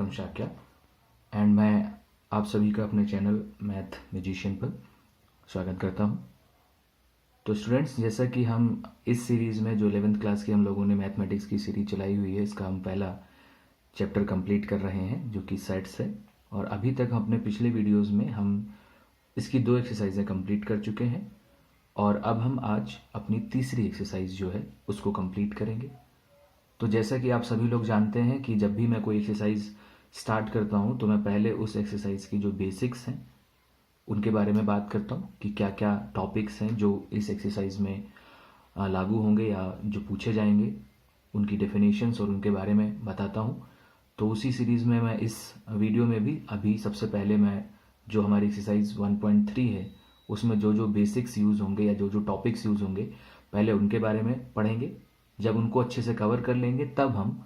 Shubham Shakya and मैं आप सभी का अपने चैनल मैथ मैजिशियन पर स्वागत करता हूं। तो स्टूडेंट्स, जैसा कि हम इस सीरीज़ में जो 11th क्लास की हम लोगों ने मैथमेटिक्स की सीरीज चलाई हुई है, इसका हम पहला चैप्टर कंप्लीट कर रहे हैं जो कि सेट्स है। और अभी तक अपने पिछले वीडियोज़ में हम इसकी 2 एक्सरसाइजें कंप्लीट कर चुके हैं और अब हम आज अपनी तीसरी एक्सरसाइज जो है उसको कंप्लीट करेंगे। तो जैसा कि आप सभी लोग जानते हैं कि जब भी मैं कोई एक्सरसाइज स्टार्ट करता हूं तो मैं पहले उस एक्सरसाइज की जो बेसिक्स हैं उनके बारे में बात करता हूं कि क्या क्या टॉपिक्स हैं जो इस एक्सरसाइज में लागू होंगे या जो पूछे जाएंगे, उनकी डेफिनेशंस और उनके बारे में बताता हूं। तो उसी सीरीज़ में मैं इस वीडियो में भी अभी सबसे पहले मैं जो हमारी एक्सरसाइज 1.3 है उसमें जो जो बेसिक्स यूज़ होंगे या जो जो टॉपिक्स यूज़ होंगे पहले उनके बारे में पढ़ेंगे। जब उनको अच्छे से कवर कर लेंगे तब हम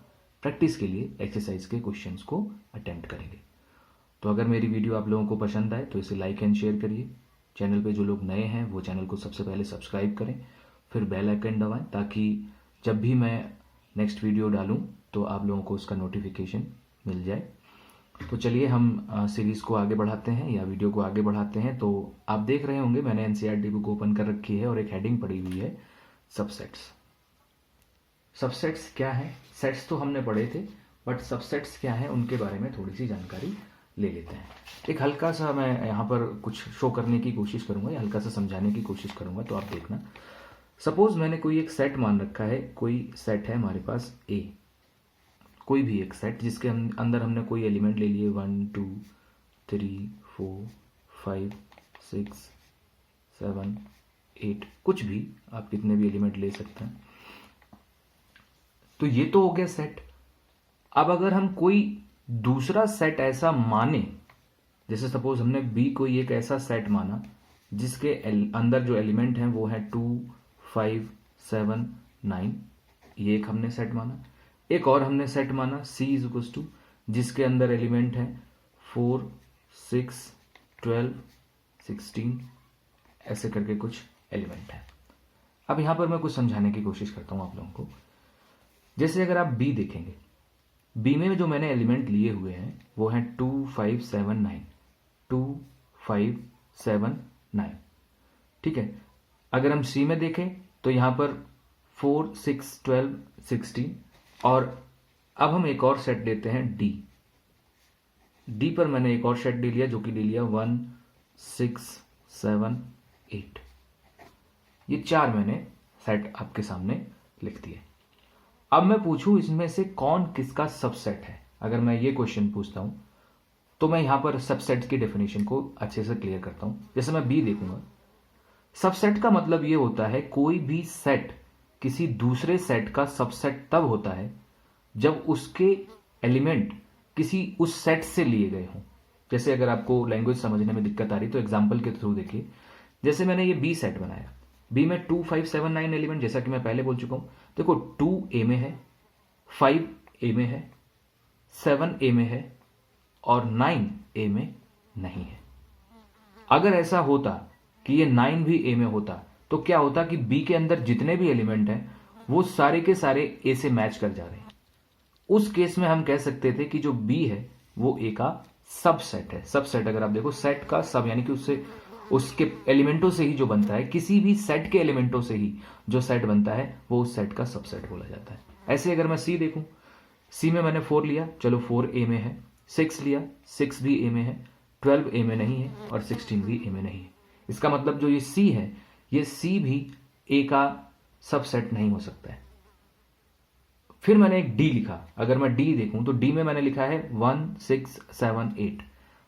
प्रैक्टिस के लिए एक्सरसाइज के क्वेश्चंस को अटेम्प्ट करेंगे। तो अगर मेरी वीडियो आप लोगों को पसंद आए तो इसे लाइक एंड शेयर करिए। चैनल पे जो लोग नए हैं वो चैनल को सबसे पहले सब्सक्राइब करें, फिर बेल आइकन दबाएं ताकि जब भी मैं नेक्स्ट वीडियो डालूं तो आप लोगों को उसका नोटिफिकेशन मिल जाए। तो चलिए हम सीरीज़ को आगे बढ़ाते हैं या वीडियो को आगे बढ़ाते हैं। तो आप देख रहे होंगे मैंने एनसीईआरटी बुक ओपन कर रखी है और एक हेडिंग पड़ी हुई है सबसेट्स। सबसेट्स क्या है? सेट्स तो हमने पढ़े थे, बट सबसेट्स क्या है उनके बारे में थोड़ी सी जानकारी ले लेते हैं। एक हल्का सा मैं यहाँ पर कुछ शो करने की कोशिश करूंगा या हल्का सा समझाने की कोशिश करूंगा, तो आप देखना। सपोज मैंने कोई एक सेट मान रखा है, कोई सेट है हमारे पास ए, कोई भी एक सेट जिसके अंदर हमने कोई एलिमेंट ले लिए 1 2 3 4 5 6 7 8, कुछ भी, आप कितने भी एलिमेंट ले सकते हैं। तो ये तो हो गया सेट। अब अगर हम कोई दूसरा सेट ऐसा माने, जैसे सपोज हमने बी कोई एक ऐसा सेट माना जिसके अंदर जो एलिमेंट हैं वो है 2 5 7 9, ये एक हमने सेट माना। एक और हमने सेट माना सी इज इक्वल टू, जिसके अंदर एलिमेंट है 4 6 12 16, ऐसे करके कुछ एलिमेंट है। अब यहां पर मैं कुछ समझाने की कोशिश करता हूं आप लोगों को। जैसे अगर आप बी देखेंगे, बी में जो मैंने एलिमेंट लिए हुए हैं वो हैं 2 5 7 9, 2 5 7 9, ठीक है। अगर हम सी में देखें तो यहां पर 4 6 12 16, और अब हम एक और सेट लेते हैं डी। डी पर मैंने एक और सेट ले लिया जो कि ले लिया 1 6 7 8। ये 4 मैंने सेट आपके सामने लिख दिए। अब मैं पूछूं इसमें से कौन किसका सबसेट है, अगर मैं ये क्वेश्चन पूछता हूं तो मैं यहां पर सबसेट की डेफिनेशन को अच्छे से क्लियर करता हूं। जैसे मैं बी देखूंगा, सबसेट का मतलब ये होता है कोई भी सेट किसी दूसरे सेट का सबसेट तब होता है जब उसके एलिमेंट किसी उस सेट से लिए गए हों। जैसे अगर आपको लैंग्वेज समझने में दिक्कत आ रही तो एग्जाम्पल के थ्रू देखिए। जैसे मैंने ये बी सेट बनाया, बी में 2 5 7 9 एलिमेंट, जैसा कि मैं पहले बोल चुका हूं। देखो 2 ए में है, 5 ए में है, 7 ए में है और 9 ए में नहीं है। अगर ऐसा होता कि ये 9 भी ए में होता तो क्या होता कि बी के अंदर जितने भी एलिमेंट हैं वो सारे के सारे ए से मैच कर जा रहे हैं। उस केस में हम कह सकते थे कि जो बी है वो ए का सबसेट है। सबसेट अगर आप देखो, सेट का सब यानी कि उससे उसके एलिमेंटों से ही जो बनता है, किसी भी सेट के एलिमेंटों से ही जो सेट बनता है वो उस सेट का सबसेट बोला जाता है। ऐसे अगर मैं सी देखूं, सी में मैंने 4 लिया, चलो 4 ए में है, 6 लिया, 6 भी ए में है, 12 ए में नहीं है और 16 भी ए में नहीं है। इसका मतलब जो ये सी है, ये सी भी ए का सबसेट नहीं हो सकता है। फिर मैंने एक डी लिखा, अगर मैं डी देखूं तो डी में मैंने लिखा है 1 6 7 8।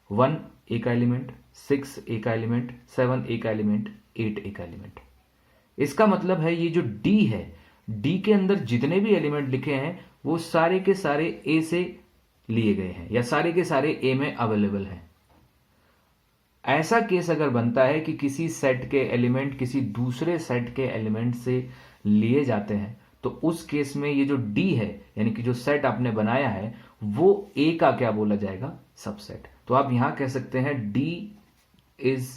1 ए का एलिमेंट, 6 ए का एलिमेंट, 7 ए का एलिमेंट, 8 ए का एलिमेंट। इसका मतलब है ये जो डी है, डी के अंदर जितने भी एलिमेंट लिखे हैं वो सारे के सारे ए से लिए गए हैं या सारे के सारे ए में अवेलेबल हैं। ऐसा केस अगर बनता है कि किसी सेट के एलिमेंट किसी दूसरे सेट के एलिमेंट से लिए जाते हैं तो उस केस में ये जो डी है यानी कि जो सेट आपने बनाया है वो ए का क्या बोला जाएगा? सबसेट। तो आप यहां कह सकते हैं D is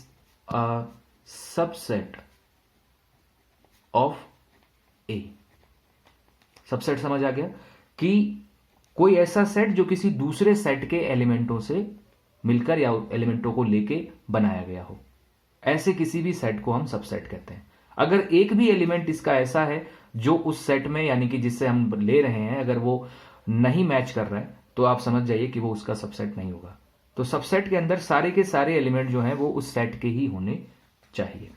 a subset of A. Subset समझ आ गया कि कोई ऐसा सेट जो किसी दूसरे सेट के एलिमेंटों से मिलकर या एलिमेंटों को लेके बनाया गया हो, ऐसे किसी भी सेट को हम सबसेट कहते हैं। अगर एक भी एलिमेंट इसका ऐसा है जो उस सेट में यानी कि जिससे हम ले रहे हैं अगर वो नहीं मैच कर रहा है तो आप समझ जाइए कि वो उसका सबसेट नहीं होगा। तो सबसेट के अंदर सारे के सारे एलिमेंट जो हैं वो उस सेट के ही होने चाहिए।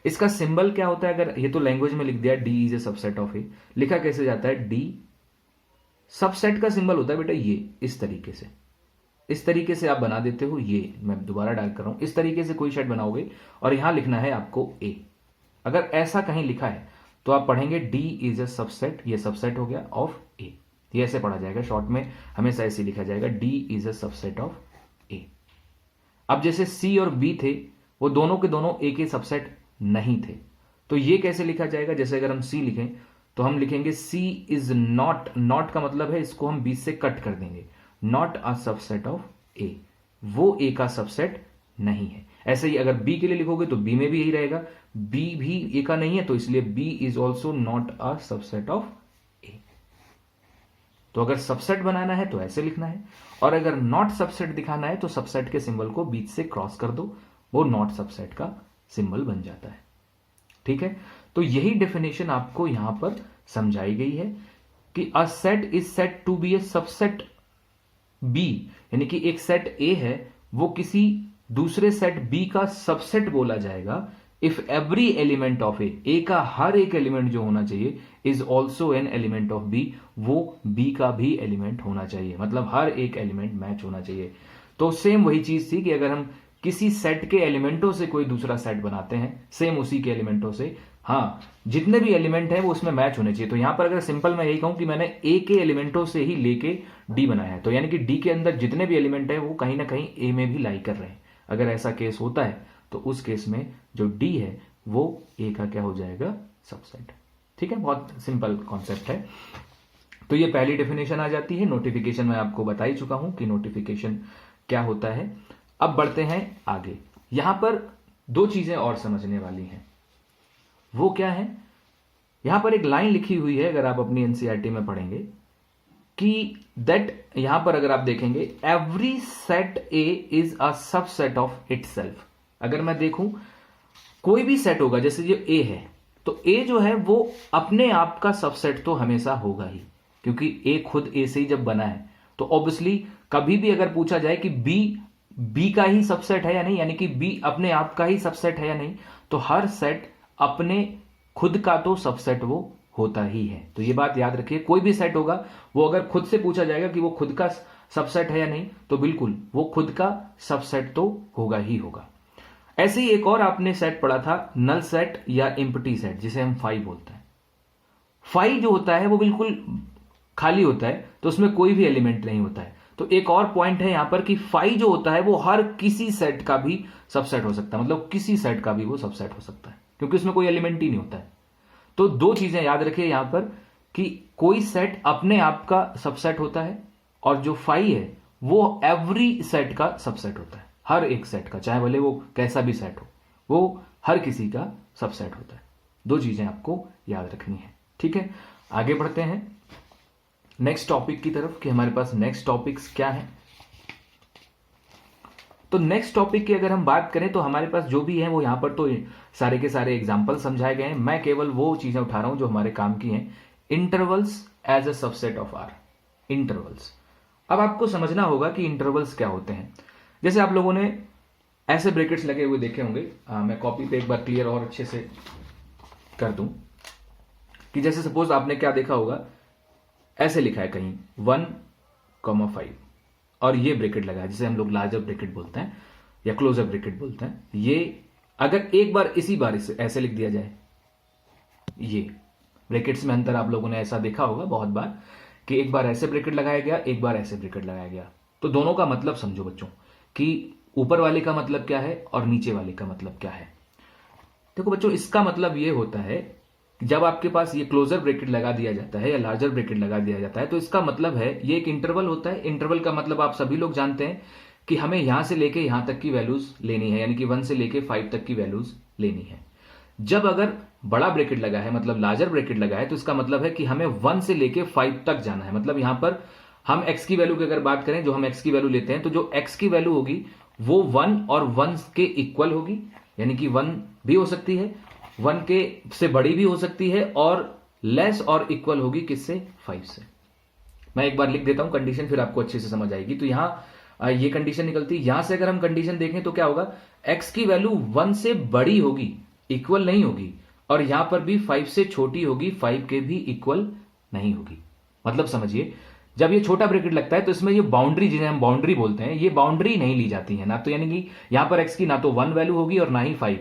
इसका सिंबल क्या होता है, अगर ये तो लैंग्वेज में लिख दिया D is a subset of A, लिखा कैसे जाता है, डी सबसेट का सिंबल होता है बेटा ये, इस तरीके से आप बना देते हो। ये मैं दोबारा डाल कर रहा हूं, इस तरीके से कोई सेट बनाओगे और यहां लिखना है आपको ए। अगर ऐसा कहीं लिखा है तो आप पढ़ेंगे डी इज ए सबसेट, ये सबसेट हो गया ऑफ ए, ये ऐसे पढ़ा जाएगा, शॉर्ट में हमेशा ऐसे लिखा जाएगा D is a subset of A. अब जैसे सी और बी थे वो दोनों के दोनों ए के सबसेट नहीं थे, तो ये कैसे लिखा जाएगा, जैसे अगर हम सी लिखें तो हम लिखेंगे सी इज नॉट, नॉट का मतलब है इसको हम बी से कट कर देंगे, नॉट अ सबसेट ऑफ ए, वो ए का सबसेट नहीं है। ऐसे ही अगर बी के लिए लिखोगे तो बी में भी यही रहेगा, बी भी ए का नहीं है तो इसलिए B is also not a subset of A. तो अगर सबसेट बनाना है तो ऐसे लिखना है, और अगर नॉट सबसेट दिखाना है तो सबसेट के सिंबल को बीच से क्रॉस कर दो, वो नॉट सबसेट का सिंबल बन जाता है। ठीक है, तो यही डेफिनेशन आपको यहां पर समझाई गई है कि a set is set to be A subset B, यानी कि एक सेट ए है वो किसी दूसरे सेट बी का सबसेट बोला जाएगा if every element of A का हर एक एलिमेंट जो होना चाहिए is also an element of B, वो बी का भी एलिमेंट होना चाहिए, मतलब हर एक एलिमेंट मैच होना चाहिए। तो सेम वही चीज थी कि अगर हम किसी सेट के एलिमेंटों से कोई दूसरा सेट बनाते हैं, सेम उसी के एलिमेंटों से, हाँ जितने भी एलिमेंट हैं वो उसमें मैच होने चाहिए। तो यहां पर अगर सिंपल मैं यही कहूं कि मैंने ए के एलिमेंटों से ही लेके डी बनाया है, तो यानी कि डी के अंदर जितने भी एलिमेंट है वो कहीं ना कहीं ए में भी लाई कर रहे हैं। अगर ऐसा केस होता है तो उस केस में जो डी है वो ए का क्या हो जाएगा, सबसेट। ठीक है, बहुत सिंपल कॉन्सेप्ट है। तो ये पहली डेफिनेशन आ जाती है। नोटिफिकेशन मैं आपको बता ही चुका हूं कि नोटिफिकेशन क्या होता है। अब बढ़ते हैं आगे। यहां पर दो चीजें और समझने वाली हैं, वो क्या है, यहां पर एक लाइन लिखी हुई है अगर आप अपनी एनसीईआरटी में पढ़ेंगे कि दैट, यहां पर अगर आप देखेंगे every set A is a subset of itself. अगर मैं देखूं कोई भी सेट होगा, जैसे ये ए है तो ए जो है वो अपने आप का सबसेट तो हमेशा होगा ही, क्योंकि ए खुद ए से ही जब बना है तो ऑब्वियसली कभी भी अगर पूछा जाए कि बी का ही सबसेट है या नहीं, यानी कि बी अपने आप का ही सबसेट है या नहीं, तो हर सेट अपने खुद का तो सबसेट वो होता ही है। तो ये बात याद रखिए, कोई भी सेट होगा वो अगर खुद से पूछा जाएगा कि वो खुद का सबसेट है या नहीं, तो बिल्कुल वो खुद का सबसेट तो होगा ही होगा। ऐसे ही एक और आपने सेट पढ़ा था, नल सेट या एम्प्टी सेट, जिसे हम फाई बोलते हैं। फाई जो होता है वो बिल्कुल खाली होता है, तो उसमें कोई भी एलिमेंट नहीं होता है। तो एक और पॉइंट है यहां पर कि फाई जो होता है वो हर किसी सेट का भी सबसेट हो सकता है, मतलब किसी सेट का भी वो सबसेट हो सकता है, क्योंकि उसमें कोई एलिमेंट ही नहीं होता है। तो दो चीजें याद रखिए यहां पर कि कोई सेट अपने आप का सबसेट होता है, और जो फाई है वो एवरी सेट का सबसेट होता है, हर एक सेट का, चाहे भले वो कैसा भी सेट हो, वो हर किसी का सबसेट होता है। दो चीजें आपको याद रखनी है। ठीक है, आगे बढ़ते हैं नेक्स्ट टॉपिक की तरफ कि हमारे पास नेक्स्ट टॉपिक्स क्या है। तो नेक्स्ट टॉपिक की अगर हम बात करें तो हमारे पास जो भी है वो यहां पर तो सारे के सारे एग्जांपल समझाए गए हैं। मैं केवल वो चीजें उठा रहा हूं जो हमारे काम की हैं। Intervals as a subset of R, intervals. अब आपको समझना होगा कि इंटरवल्स क्या होते हैं। जैसे आप लोगों ने ऐसे ब्रैकेट्स लगे हुए देखे होंगे, मैं कॉपी पे एक बार क्लियर और अच्छे से कर दूं कि जैसे सपोज आपने क्या देखा होगा, ऐसे लिखा है कहीं 1,5 और ये ब्रैकेट लगा है जिसे हम लोग लार्जर ब्रैकेट बोलते हैं या क्लोजर ब्रैकेट बोलते हैं। ये अगर एक बार इसी बार इसे ऐसे लिख दिया जाए, ये ब्रैकेट्स में अंतर आप लोगों ने ऐसा देखा होगा बहुत बार कि एक बार ऐसे ब्रैकेट लगाया गया, एक बार ऐसे ब्रैकेट लगाया गया। तो दोनों का मतलब समझो बच्चों कि ऊपर वाले का मतलब क्या है और नीचे वाले का मतलब क्या है। देखो बच्चों, इसका मतलब ये होता है जब आपके पास ये क्लोजर ब्रैकेट लगा दिया जाता है या लार्जर ब्रैकेट लगा दिया जाता है तो इसका मतलब है ये एक इंटरवल होता है। इंटरवल का मतलब आप सभी लोग जानते हैं कि हमें यहां से लेके यहां तक की वैल्यूज लेनी है, यानी कि 1 से लेके 5 तक की वैल्यूज लेनी है। जब अगर बड़ा ब्रैकेट लगा है, मतलब लार्जर ब्रैकेट लगा है, तो इसका मतलब है कि हमें 1 से लेके 5 तक जाना है। मतलब यहां पर हम x की वैल्यू की अगर बात करें, जो हम x की वैल्यू लेते हैं, तो जो x की वैल्यू होगी वो 1 और 1 के इक्वल होगी, यानी कि 1 भी हो सकती है, 1 के से बड़ी भी हो सकती है, और लेस और इक्वल होगी किससे, 5 से। मैं एक बार लिख देता हूं कंडीशन, फिर आपको अच्छे से समझ आएगी। तो यहां ये कंडीशन निकलती है, यहां से अगर हम कंडीशन देखें तो क्या होगा, x की वैल्यू 1 से बड़ी होगी, इक्वल नहीं होगी, और यहां पर भी 5 से छोटी होगी, 5 के भी इक्वल नहीं होगी। मतलब समझिए, जब ये छोटा ब्रैकेट लगता है तो इसमें ये बाउंड्री, जिन्हें हम बाउंड्री बोलते हैं, ये बाउंड्री नहीं ली जाती है ना, तो यानी कि यहां पर x की ना तो 1 वैल्यू होगी और ना ही 5,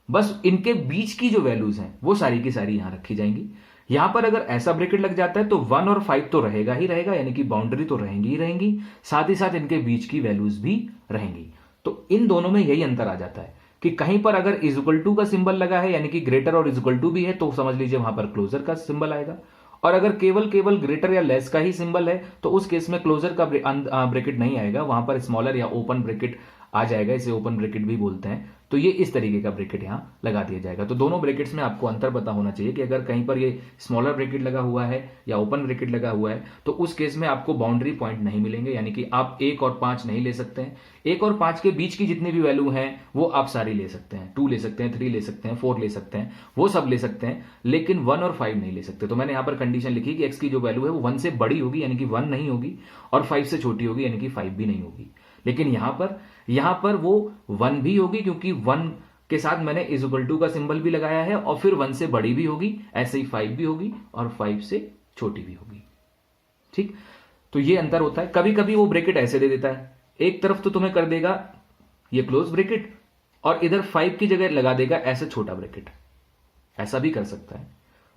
बस इनके बीच की जो वैल्यूज हैं वो सारी की सारी यहां रखी जाएंगी। यहां पर अगर ऐसा ब्रैकेट लग जाता है तो 1 और 5 तो रहेगा ही रहेगा, यानी कि बाउंड्री तो रहेंगी ही रहेंगी, साथ ही साथ इनके बीच की वैल्यूज भी रहेंगी। तो इन दोनों में यही अंतर आ जाता है कि कहीं पर अगर इज इक्वल टू का सिंबल लगा है, यानी कि ग्रेटर और इज इक्वल टू भी है, तो समझ लीजिए वहां पर क्लोजर का सिंबल आएगा, और अगर केवल केवल ग्रेटर या लेस का ही सिंबल है तो उस केस में क्लोजर का ब्रैकेट नहीं आएगा, वहां पर स्मॉलर या ओपन ब्रैकेट आ जाएगा, इसे ओपन ब्रैकेट भी बोलते हैं। तो ये इस तरीके का ब्रैकेट यहां लगा दिया जाएगा। तो दोनों ब्रैकेट्स में आपको अंतर पता होना चाहिए कि अगर कहीं पर ये स्मॉलर ब्रैकेट लगा हुआ है या ओपन ब्रैकेट लगा हुआ है तो उस केस में आपको बाउंड्री पॉइंट नहीं मिलेंगे, यानी कि आप 1 और 5 नहीं ले सकते हैं। 1 और 5 के बीच की जितनी भी वैल्यू है वो आप सारी ले सकते हैं, 2 ले सकते हैं, 3 ले सकते हैं, 4 ले सकते हैं, वो सब ले सकते हैं, लेकिन 1 और 5 नहीं ले सकते। तो मैंने यहां पर कंडीशन लिखी कि x की जो वैल्यू है वो 1 से बड़ी होगी, यानी कि 1 नहीं होगी, और 5 से छोटी होगी, यानी कि 5 भी नहीं होगी। लेकिन यहां पर वो 1 भी होगी, क्योंकि 1 के साथ मैंने इज इक्वल टू का सिंबल भी लगाया है, और फिर 1 से बड़ी भी होगी, ऐसे ही 5 भी होगी, और 5 से छोटी भी होगी। ठीक, तो ये अंतर होता है। कभी कभी वो ब्रैकेट ऐसे दे देता है, एक तरफ तो तुम्हें कर देगा ये क्लोज ब्रैकेट, और इधर 5 की जगह लगा देगा ऐसे छोटा ब्रैकेट, ऐसा भी कर सकता है।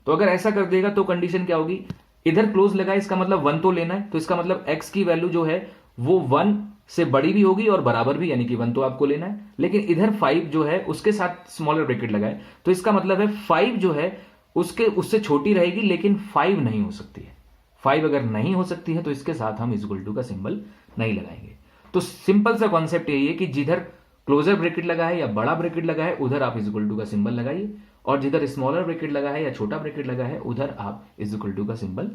तो अगर ऐसा कर देगा तो कंडीशन क्या होगी, इधर क्लोज लगा, इसका मतलब 1 तो लेना है, तो इसका मतलब x की वैल्यू जो है वो 1 से बड़ी भी होगी और बराबर भी, यानी कि 1 तो आपको लेना है, लेकिन इधर 5 जो है उसके साथ स्मॉलर ब्रैकेट लगाए, तो इसका मतलब है 5 जो है उससे छोटी रहेगी, लेकिन 5 नहीं हो सकती है। 5 अगर नहीं हो सकती है तो इसके साथ हम इज इक्वल टू का सिंबल नहीं लगाएंगे। तो सिंपल सा कॉन्सेप्ट यही है कि जिधर क्लोजर ब्रैकेट लगा है या बड़ा ब्रैकेट लगा है उधर आप इज इक्वल टू का सिंबल लगाइए, और जिधर स्मॉलर ब्रैकेट लगा है या छोटा ब्रैकेट लगा है उधर आप इज इक्वल टू का सिंबल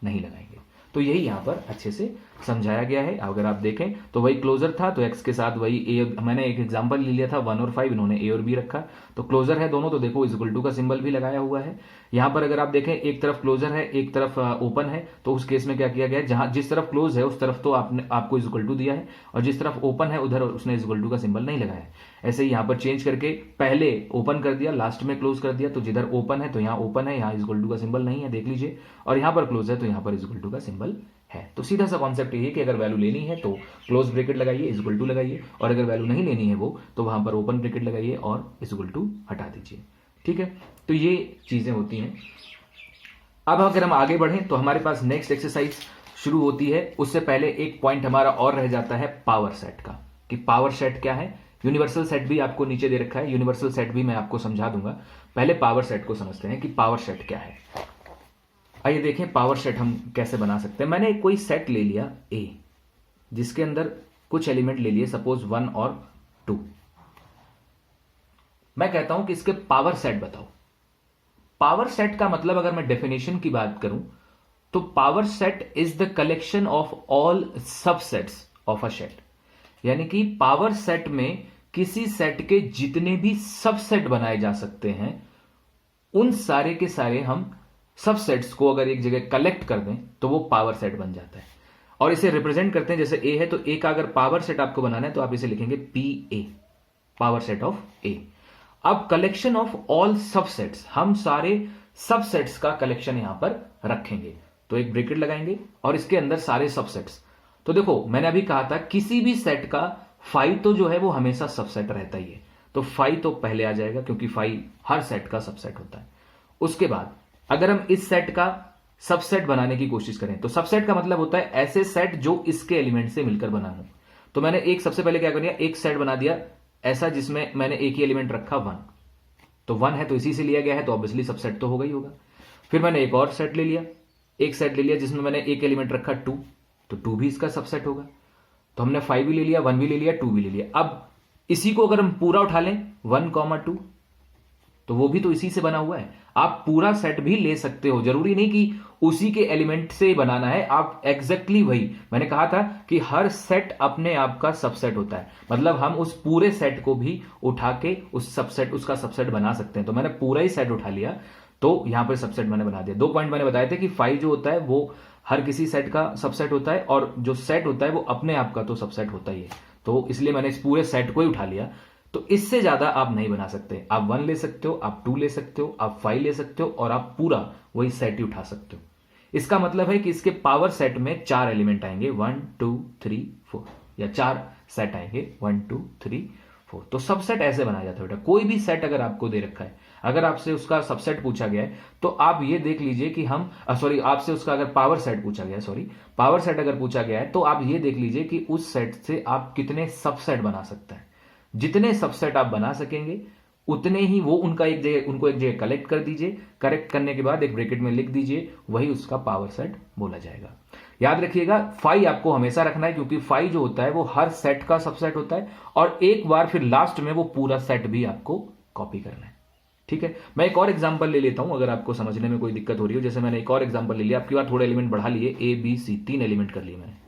नहीं लगाएंगे। तो यही यहां पर अच्छे से समझाया गया है। अगर आप देखें तो वही क्लोजर था तो x के साथ वही ए, मैंने एक एग्जांपल ले लिया था 1 और 5, इन्होंने a और b रखा, तो क्लोजर है दोनों, तो देखो इज इक्वल टू का सिंबल भी लगाया हुआ है। यहां पर अगर आप देखें एक तरफ क्लोजर है एक तरफ ओपन है, तो उस केस में क्या किया गया है, जहां जिस तरफ क्लोज है उस तरफ तो आपको इज इक्वल टू दिया है, और जिस तरफ ओपन है उधर उसने इज इक्वल टू का सिंबल नहीं लगाया। ऐसे ही यहां पर चेंज करके पहले ओपन कर दिया, लास्ट में क्लोज कर दिया, तो जिधर ओपन है तो यहां ओपन है, यहां इज इक्वल टू का सिंबल नहीं है, देख लीजिए, और यहां पर क्लोज है तो यहां पर इज इक्वल टू का सिंबल है। तो सीधा सा कॉन्सेप्ट ये है कि अगर वैल्यू लेनी है तो क्लोज ब्रैकेट लगाइए, इज इक्वल टू लगाइए, और अगर वैल्यू नहीं लेनी है वो तो वहां पर ओपन ब्रैकेट लगाइए और इज इक्वल टू हटा दीजिए। ठीक है, तो ये चीजें होती हैं। अब अगर हम आगे बढ़ें तो हमारे पास नेक्स्ट एक्सरसाइज शुरू होती है। उससे पहले एक पॉइंट हमारा और रह जाता है पावर सेट का, कि पावर सेट क्या है। यूनिवर्सल सेट भी आपको नीचे दे रखा है, यूनिवर्सल सेट भी मैं आपको समझा दूंगा। पहले पावर सेट को समझते हैं कि पावर सेट क्या है। आइए देखें पावर सेट हम कैसे बना सकते हैं। मैंने कोई सेट ले लिया A, जिसके अंदर कुछ एलिमेंट ले लिए, सपोज 1 और 2। मैं कहता हूं कि इसके पावर सेट बताओ। पावर सेट का मतलब अगर मैं डेफिनेशन की बात करूं तो power set is the collection of all subsets of a set, यानी कि पावर सेट में किसी सेट के जितने भी सबसेट बनाए जा सकते हैं उन सारे के सारे हम सबसेट्स को अगर एक जगह कलेक्ट कर दें तो वो पावर सेट बन जाता है। और इसे रिप्रेजेंट करते हैं, जैसे ए है तो ए का अगर पावर सेट आपको बनाना है तो आप इसे लिखेंगे PA, power set of A. अब कलेक्शन ऑफ ऑल सबसेट्स, हम सारे सबसेट्स का कलेक्शन यहां पर रखेंगे, तो एक ब्रैकेट लगाएंगे और इसके अंदर सारे सबसेट्स। तो देखो मैंने अभी कहा था किसी भी सेट का 5 तो जो है वो हमेशा सबसेट रहता ही है, तो 5 तो पहले आ जाएगा क्योंकि 5 हर सेट का सबसेट होता है। उसके बाद अगर हम इस सेट का सबसेट बनाने की कोशिश करें तो सबसेट का मतलब होता है ऐसे सेट जो इसके एलिमेंट से मिलकर बना हो। तो मैंने एक सबसे पहले क्या कर दिया, एक सेट बना दिया ऐसा जिसमें मैंने एक ही एलिमेंट रखा 1, तो 1 है तो इसी से लिया गया है तो ऑब्वियसली सबसेट तो होगा ही होगा। फिर मैंने एक और सेट ले लिया, एक सेट ले लिया जिसमें मैंने एक एलिमेंट रखा 2, तो 2 भी इसका सबसेट होगा। तो हमने 5 भी ले लिया, 1 भी ले लिया, 2 भी ले लिया। अब इसी को अगर हम पूरा उठा लें 1, 2, तो वो भी तो इसी से बना हुआ है। आप पूरा सेट भी ले सकते हो, जरूरी नहीं कि उसी के एलिमेंट से बनाना है। आप एग्जैक्टली वही मैंने कहा था कि हर सेट अपने आप का सबसेट होता है, मतलब हम उस पूरे सेट को भी उठा के उसका सबसेट बना सकते हैं। तो मैंने पूरा ही सेट उठा लिया, तो यहां पर सबसेट मैंने बना दिया। 2 पॉइंट मैंने बताए थे कि 5 जो होता है वो हर किसी सेट का सबसेट होता है, और जो सेट होता है वो अपने आप का तो सबसेट होता ही है। तो इसलिए मैंने इस पूरे सेट को ही उठा लिया। तो इससे ज्यादा आप नहीं बना सकते। आप 1 ले सकते हो, आप 2 ले सकते हो, आप 5 ले सकते हो, और आप पूरा वही सेट ही उठा सकते हो। इसका मतलब है कि इसके पावर सेट में 4 एलिमेंट आएंगे, 1 2 3 4, या 4 सेट आएंगे 1 2 3 4। तो सबसेट ऐसे बनाया जाता है बेटा। कोई भी सेट अगर आपको दे रखा है, अगर आपसे उसका सबसेट पूछा गया है, तो आप ये देख लीजिए कि हम आपसे उसका अगर पावर सेट पूछा गया है, पावर सेट अगर पूछा गया है, तो आप ये देख लीजिए कि उस सेट से आप कितने सबसेट बना सकते हैं। जितने सबसेट आप बना सकेंगे उतने ही वो उनको एक जगह कलेक्ट कर दीजिए। करेक्ट करने के बाद एक ब्रैकेट में लिख दीजिए, वही उसका पावर सेट बोला जाएगा। याद रखिएगा 5 आपको हमेशा रखना है, क्योंकि 5 जो होता है वो हर सेट का सबसेट होता है, और एक बार फिर लास्ट में वो पूरा सेट भी आपको कॉपी करना है। ठीक है, मैं एक और एग्जांपल ले लेता हूं, अगर आपको समझने में कोई दिक्कत हो रही हो। जैसे मैंने एक और एग्जांपल ले लिया, आपकी बार थोड़े एलिमेंट बढ़ा लिए, ए बी सी, 3 एलिमेंट कर लिए मैंने।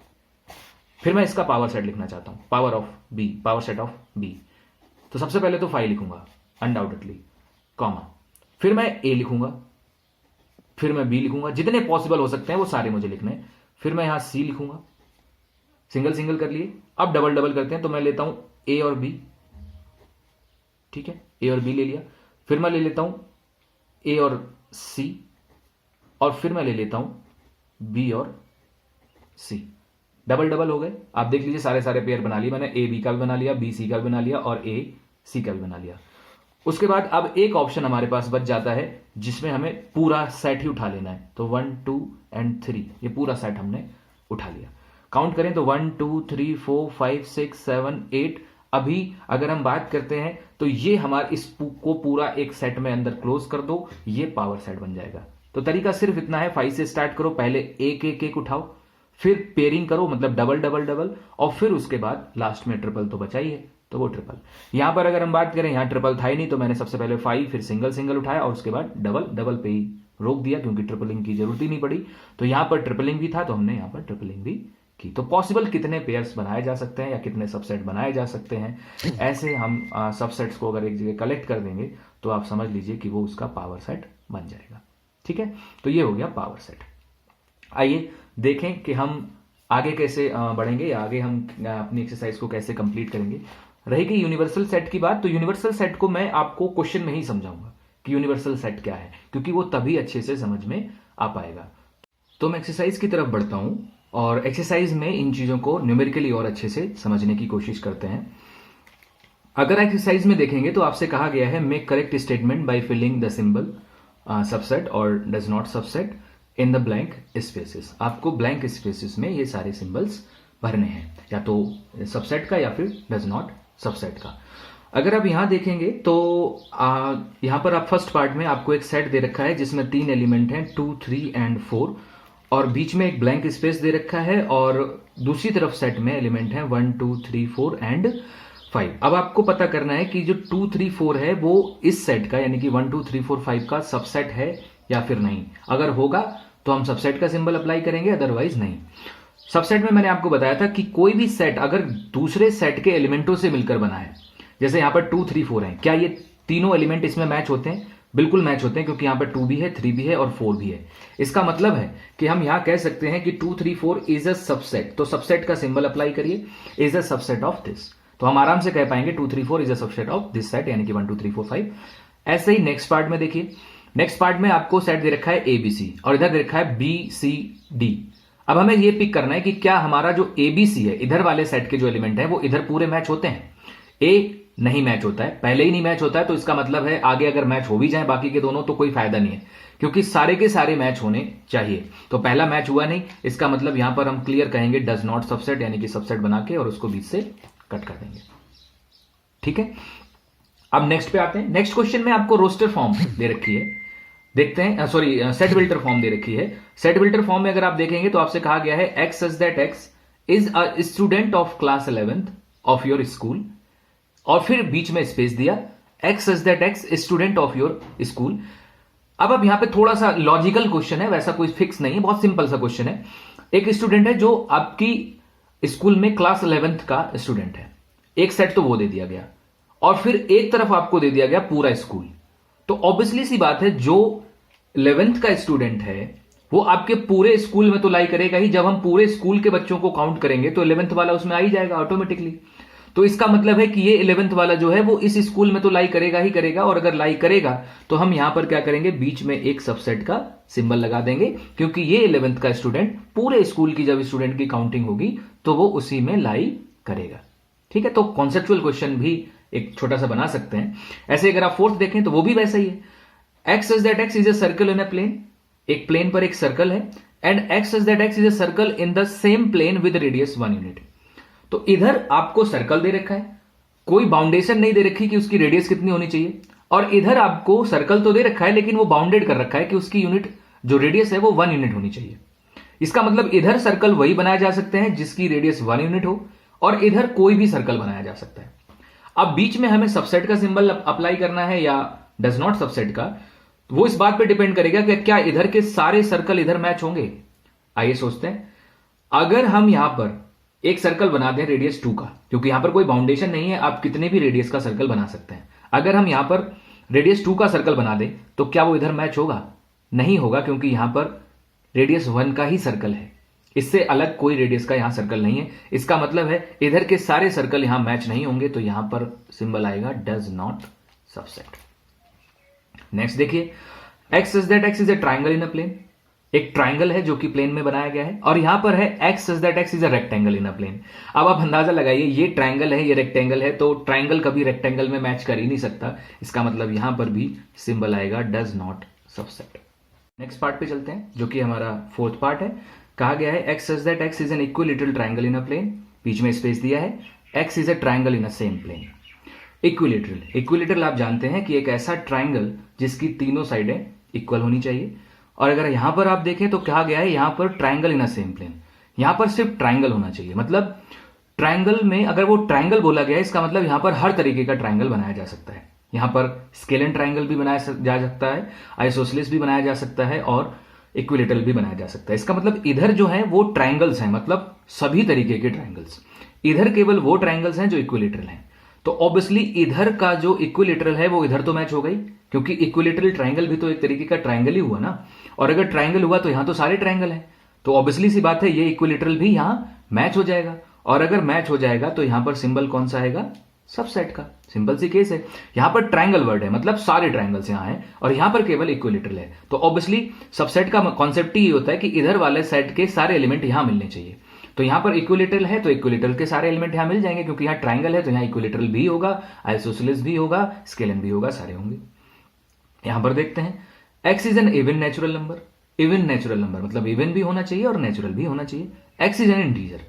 फिर मैं इसका पावर सेट लिखना चाहता हूं, पावर सेट ऑफ बी। तो सबसे पहले तो 5 लिखूंगा अनडाउटेडली, कॉमा, फिर मैं ए लिखूंगा, फिर मैं बी लिखूंगा, जितने पॉसिबल हो सकते हैं वो सारे मुझे लिखने हैं। फिर मैं यहां सी लिखूंगा, सिंगल सिंगल कर लिए। अब डबल डबल करते हैं, तो मैं लेता हूं ए और बी। ठीक है, ए और बी ले लिया। फिर मैं ले लेता हूं ए और सी, और फिर मैं ले लेता हूं बी और सी। डबल डबल हो गए। आप देख लीजिए सारे पेयर बना लिए मैंने, ए बी का भी बना लिया, बी सी का भी बना लिया, और ए सी का भी बना लिया। उसके बाद अब एक ऑप्शन हमारे पास बच जाता है जिसमें हमें पूरा सेट ही उठा लेना है। तो 1 2 एंड 3, ये पूरा सेट हमने उठा लिया। काउंट करें तो 1 2 3 4 5 6 7 8। अभी अगर हम बात करते हैं तो ये हमारे इसको पूरा एक सेट में अंदर क्लोज कर दो, ये पावर सेट बन जाएगा। तो तरीका सिर्फ इतना है, 5 से स्टार्ट करो, पहले एक उठाओ, फिर पेयरिंग करो, मतलब डबल डबल डबल, और फिर उसके बाद लास्ट में ट्रिपल तो बचा ही है, तो वो ट्रिपल। यहां पर अगर हम बात करें, यहां ट्रिपल था ही नहीं, तो मैंने सबसे पहले 5, फिर सिंगल सिंगल उठाया, और उसके बाद डबल डबल पे ही रोक दिया, क्योंकि ट्रिपलिंग की जरूरत ही नहीं पड़ी। तो यहां पर ट्रिपलिंग भी था, तो हमने यहां पर ट्रिपलिंग भी की। तो पॉसिबल कितने पेयर्स बनाए जा सकते हैं या कितने सबसेट बनाए जा सकते हैं, ऐसे हम सबसेट्स को अगर एक जगह कलेक्ट कर देंगे तो आप समझ लीजिए कि वो उसका पावर सेट बन जाएगा। ठीक है, तो ये हो गया पावर सेट। आइए देखें कि हम आगे कैसे बढ़ेंगे, या आगे हम अपनी एक्सरसाइज को कैसे कंप्लीट करेंगे। रहेगी यूनिवर्सल सेट की बात, तो यूनिवर्सल सेट को मैं आपको क्वेश्चन में ही समझाऊंगा कि यूनिवर्सल सेट क्या है, क्योंकि वो तभी अच्छे से समझ में आ पाएगा। तो मैं एक्सरसाइज की तरफ बढ़ता हूं, और एक्सरसाइज में इन चीजों को न्यूमेरिकली और अच्छे से समझने की कोशिश करते हैं। अगर एक्सरसाइज में देखेंगे तो आपसे कहा गया है make correct statement by filling the symbol subset और does not subset in the blank spaces. आपको ब्लैंक स्पेसेस में ये सारे सिंबल्स भरने हैं, या तो सबसेट का या फिर डज नॉट सबसेट का। अगर आप यहां देखेंगे तो यहां पर आप फर्स्ट पार्ट में आपको एक सेट दे रखा है जिसमें 3 एलिमेंट हैं, 2 3 एंड 4, और बीच में एक ब्लैंक स्पेस दे रखा है, और दूसरी तरफ सेट में एलिमेंट है 1 2 3 4 एंड 5। अब आपको पता करना है कि जो 2 3 4 है वो इस सेट का, यानी कि 1 2 3 4 5 का सबसेट है या फिर नहीं। अगर होगा तो हम सबसेट का सिंबल अप्लाई करेंगे, अदरवाइज नहीं। सबसेट में मैंने आपको बताया था कि कोई भी सेट अगर दूसरे सेट के एलिमेंटों से मिलकर बना है, जैसे यहां पर 2 3 4 है, क्या ये तीनों एलिमेंट इसमें मैच होते हैं? बिल्कुल मैच होते हैं, क्योंकि यहां पर 2 भी है, 3 भी है और 4 भी है। इसका मतलब है कि हम यहां कह सकते हैं कि 2 3 4 इज अ सबसेट। तो सबसेट का सिंबल अप्लाई करिए, is a subset of this. तो हम आराम से कह पाएंगे 2 3 4 is a subset of this set, यानी कि 1 2 3 4 5। ऐसे ही नेक्स्ट पार्ट में देखिए, नेक्स्ट पार्ट में आपको सेट दे रखा है ABC, और इधर दे रखा है BCD। अब हमें यह पिक करना है कि क्या हमारा जो ABC है, इधर वाले सेट के जो एलिमेंट है वो इधर पूरे मैच होते हैं। A नहीं मैच होता है, पहले ही नहीं मैच होता है, तो इसका मतलब है आगे अगर मैच हो भी जाए बाकी के दोनों तो कोई फायदा नहीं है, क्योंकि सारे के सारे मैच होने चाहिए। तो पहला मैच हुआ नहीं, इसका मतलब यहां पर हम क्लियर कहेंगे डज नॉट सबसेट, यानी कि सबसेट बना के और उसको बीच से कट कर देंगे। ठीक है, अब नेक्स्ट पे आते हैं। नेक्स्ट क्वेश्चन में आपको रोस्टर फॉर्म दे रखी है, देखते हैं, सेट बिल्टर फॉर्म दे रखी है। सेट बिल्टर फॉर्म में अगर आप देखेंगे तो आपसे कहा गया है x such that X is a student of class 11th of your school, और फिर बीच में स्पेस दिया, x is that x student of your school. अब यहां पे थोड़ा सा लॉजिकल क्वेश्चन है, वैसा कोई फिक्स नहीं है, बहुत सिंपल सा क्वेश्चन है। एक स्टूडेंट है जो आपकी स्कूल में क्लास 11th का स्टूडेंट है, एक सेट तो वो दे दिया गया, और फिर एक तरफ आपको दे दिया गया पूरा स्कूल। तो ऑब्वियसली सी बात है, जो 11th का स्टूडेंट है वो आपके पूरे स्कूल में तो लाई करेगा ही। जब हम पूरे स्कूल के बच्चों को काउंट करेंगे तो 11th वाला उसमें आ ही जाएगा ऑटोमेटिकली। तो इसका मतलब है कि ये 11th वाला जो है वो इस स्कूल में तो लाई करेगा ही करेगा, और अगर लाई करेगा तो हम यहां पर क्या करेंगे, बीच में एक सबसेट का सिंबल लगा देंगे, क्योंकि ये 11th का स्टूडेंट पूरे स्कूल की जब स्टूडेंट की काउंटिंग होगी तो वो उसी में लाई करेगा। ठीक है, तो कॉन्सेप्चुअल क्वेश्चन भी एक छोटा सा बना सकते हैं। ऐसे अगर आप फोर्थ देखें तो वो भी वैसा ही है। X is that X is a circle in a plane, एक प्लेन पर एक सर्कल है, and X is that X is a circle in the same plane with radius 1 unit. तो इधर आपको सर्कल दे रखा है, कोई बाउंडेशन नहीं दे रखी कि उसकी रेडियस कितनी होनी चाहिए, और इधर आपको सर्कल तो दे रखा है लेकिन वो बाउंडेड कर रखा है कि उसकी यूनिट जो रेडियस है वो 1 यूनिट होनी चाहिए। इसका मतलब इधर सर्कल वही बनाए जा सकते हैं जिसकी रेडियस 1 यूनिट हो, और इधर कोई भी सर्कल बनाया जा सकता है। अब बीच में हमें सबसेट का सिंबल अप्लाई करना है या डज नॉट सबसेट का, वो इस बात पे डिपेंड करेगा कि क्या इधर के सारे सर्कल इधर मैच होंगे। आइए सोचते हैं, अगर हम यहां पर एक सर्कल बना दें रेडियस 2 का, क्योंकि यहां पर कोई बाउंडेशन नहीं है, आप कितने भी रेडियस का सर्कल बना सकते हैं। अगर हम यहां पर रेडियस 2 का सर्कल बना दें तो क्या वो इधर मैच होगा? नहीं होगा, क्योंकि यहां पर रेडियस 1 का ही सर्कल है, इससे अलग कोई रेडियस का यहां सर्कल नहीं है। इसका मतलब है इधर के सारे सर्कल यहां मैच नहीं होंगे, तो यहां पर सिंबल आएगा डज नॉट सबसेट। नेक्स्ट देखिए, X is that X is a triangle in a plane, एक ट्राइंगल है जो कि प्लेन में बनाया गया है, और यहां पर है X is that X is a rectangle in a plane. अब आप अंदाजा लगाइए, ये ट्राइंगल है, ये रेक्टेंगल है, तो ट्राइंगल कभी रेक्टेंगल में मैच कर ही नहीं सकता। इसका मतलब यहां पर भी सिंबल आएगा does not subset. Next part पे चलते हैं, जो कि हमारा फोर्थ पार्ट है। कहा गया है X is that X is an equilateral triangle in a plane, बीच में स्पेस दिया है, X is a triangle in a same plane. Equilateral, equilateral आप जानते हैं कि एक ऐसा ट्राइंगल जिसकी तीनों साइडें इक्वल होनी चाहिए, और अगर यहां पर आप देखें तो कहा गया है यहां पर triangle in a same plane, यहां पर सिर्फ ट्राइंगल होना चाहिए। मतलब ट्राइंगल में अगर वो ट्राइंगल बोला गया है, इसका मतलब यहां पर हर तरीके का ट्राइंगल बनाया जा सकता है। यहां पर स्केलेन ट्राइंगल भी बनाया जा सकता है, आइसोसेलेस भी बनाया जा सकता है, और इक्विलेटरल भी बनाया जा सकता है। इसका मतलब इधर जो है वो ट्राइंगल्स हैं, मतलब सभी तरीके के ट्राइंगल्स। इधर केवल वो ट्राइंगल्स हैं जो इक्विलेटरल हैं। तो ऑब्वियसली इधर का जो इक्विलेटरल है वो इधर तो मैच हो गई, क्योंकि इक्विलेटरल ट्राइंगल भी तो एक तरीके का ट्राइंगल ही हुआ ना, और अगर ट्राइंगल हुआ तो यहां तो सारे ट्राइंगल हैं, तो ऑब्वियसली सी बात है ये इक्विलेटरल भी यहां मैच हो जाएगा। और अगर मैच हो जाएगा तो यहां पर सिंबल कौन सा आएगा? सबसेट का। सिंपल सी केस है, यहां पर ट्राइंगल वर्ड है, मतलब सारे ट्राइंगल्स यहां हैं, और यहां पर केवल इक्विलेटरल है। तो ऑब्वियसली सबसेट का कॉन्सेप्ट ही होता है कि इधर वाले सेट के सारे एलिमेंट यहां मिलने चाहिए। तो यहां पर इक्विलेटरल है तो इक्विलेटरल के सारे एलिमेंट यहां मिल जाएंगे, क्योंकि यहां ट्राइंगल है तो यहां इक्विलेटरल भी होगा, आइसोसेलेस भी होगा, स्केलेन भी होगा, सारे होंगे। यहां पर देखते हैं, x is N even natural number. Even natural number मतलब इवन भी होना चाहिए और नेचुरल भी होना चाहिए। X is N integer.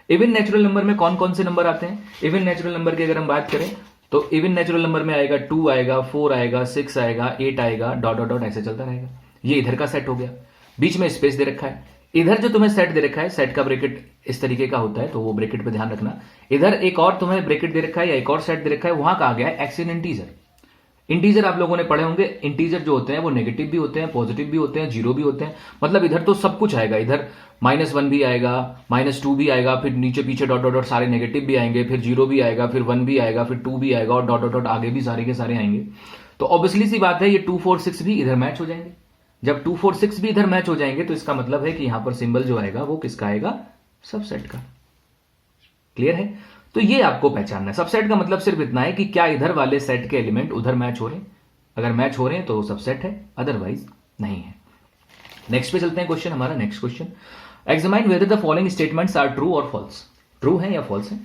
Even natural number में कौन कौन से नंबर आते हैं? इवन नेचुरल नंबर की अगर हम बात करें तो इवन नेचुरल नंबर में आएगा 2 आएगा, 4 आएगा, 6 आएगा, 8 आएगा, डॉट डॉट डॉट ऐसे चलता रहेगा। ये इधर का सेट हो गया, बीच में स्पेस दे रखा है। इधर जो तुम्हें सेट दे रखा है, सेट का ब्रैकेट इस तरीके का होता है, तो वो ब्रैकेट पे ध्यान रखना। इधर एक और तुम्हें ब्रैकेट दे रखा है या एक और सेट दे रखा है, वहां कहा गया है एक्स इन इंटीजर। इंटीजर आप लोगों ने पढ़े होंगे, इंटीजर जो होते हैं वो नेगेटिव भी होते हैं, पॉजिटिव भी होते हैं, जीरो भी होते हैं। मतलब इधर तो सब कुछ आएगा, इधर -1 भी आएगा, -2 भी आएगा, फिर नीचे पीछे डॉट डॉट डॉट सारे नेगेटिव भी आएंगे, फिर 0 भी आएगा, फिर 1 भी आएगा, फिर 2 भी आएगा, और डॉट डॉट डॉट आगे भी सारे के सारे आएंगे। तो ऑब्वियसली सी बात है ये 2 4 6 भी इधर मैच हो जाएंगे। जब 2 4 6 भी इधर मैच हो जाएंगे तो इसका मतलब है कि यहां पर सिंबल जो आएगा वो किसका आएगा? सबसेट का। क्लियर है? तो ये आपको पहचानना है। सबसेट का मतलब सिर्फ इतना है कि क्या इधर वाले सेट के एलिमेंट उधर मैच हो रहे हैं। अगर मैच हो रहे हैं तो सबसेट है, अदरवाइज नहीं है। नेक्स्ट पे चलते हैं क्वेश्चन, हमारा next question, examine whether the following statements are true और फॉल्स। ट्रू है या फॉल्स है।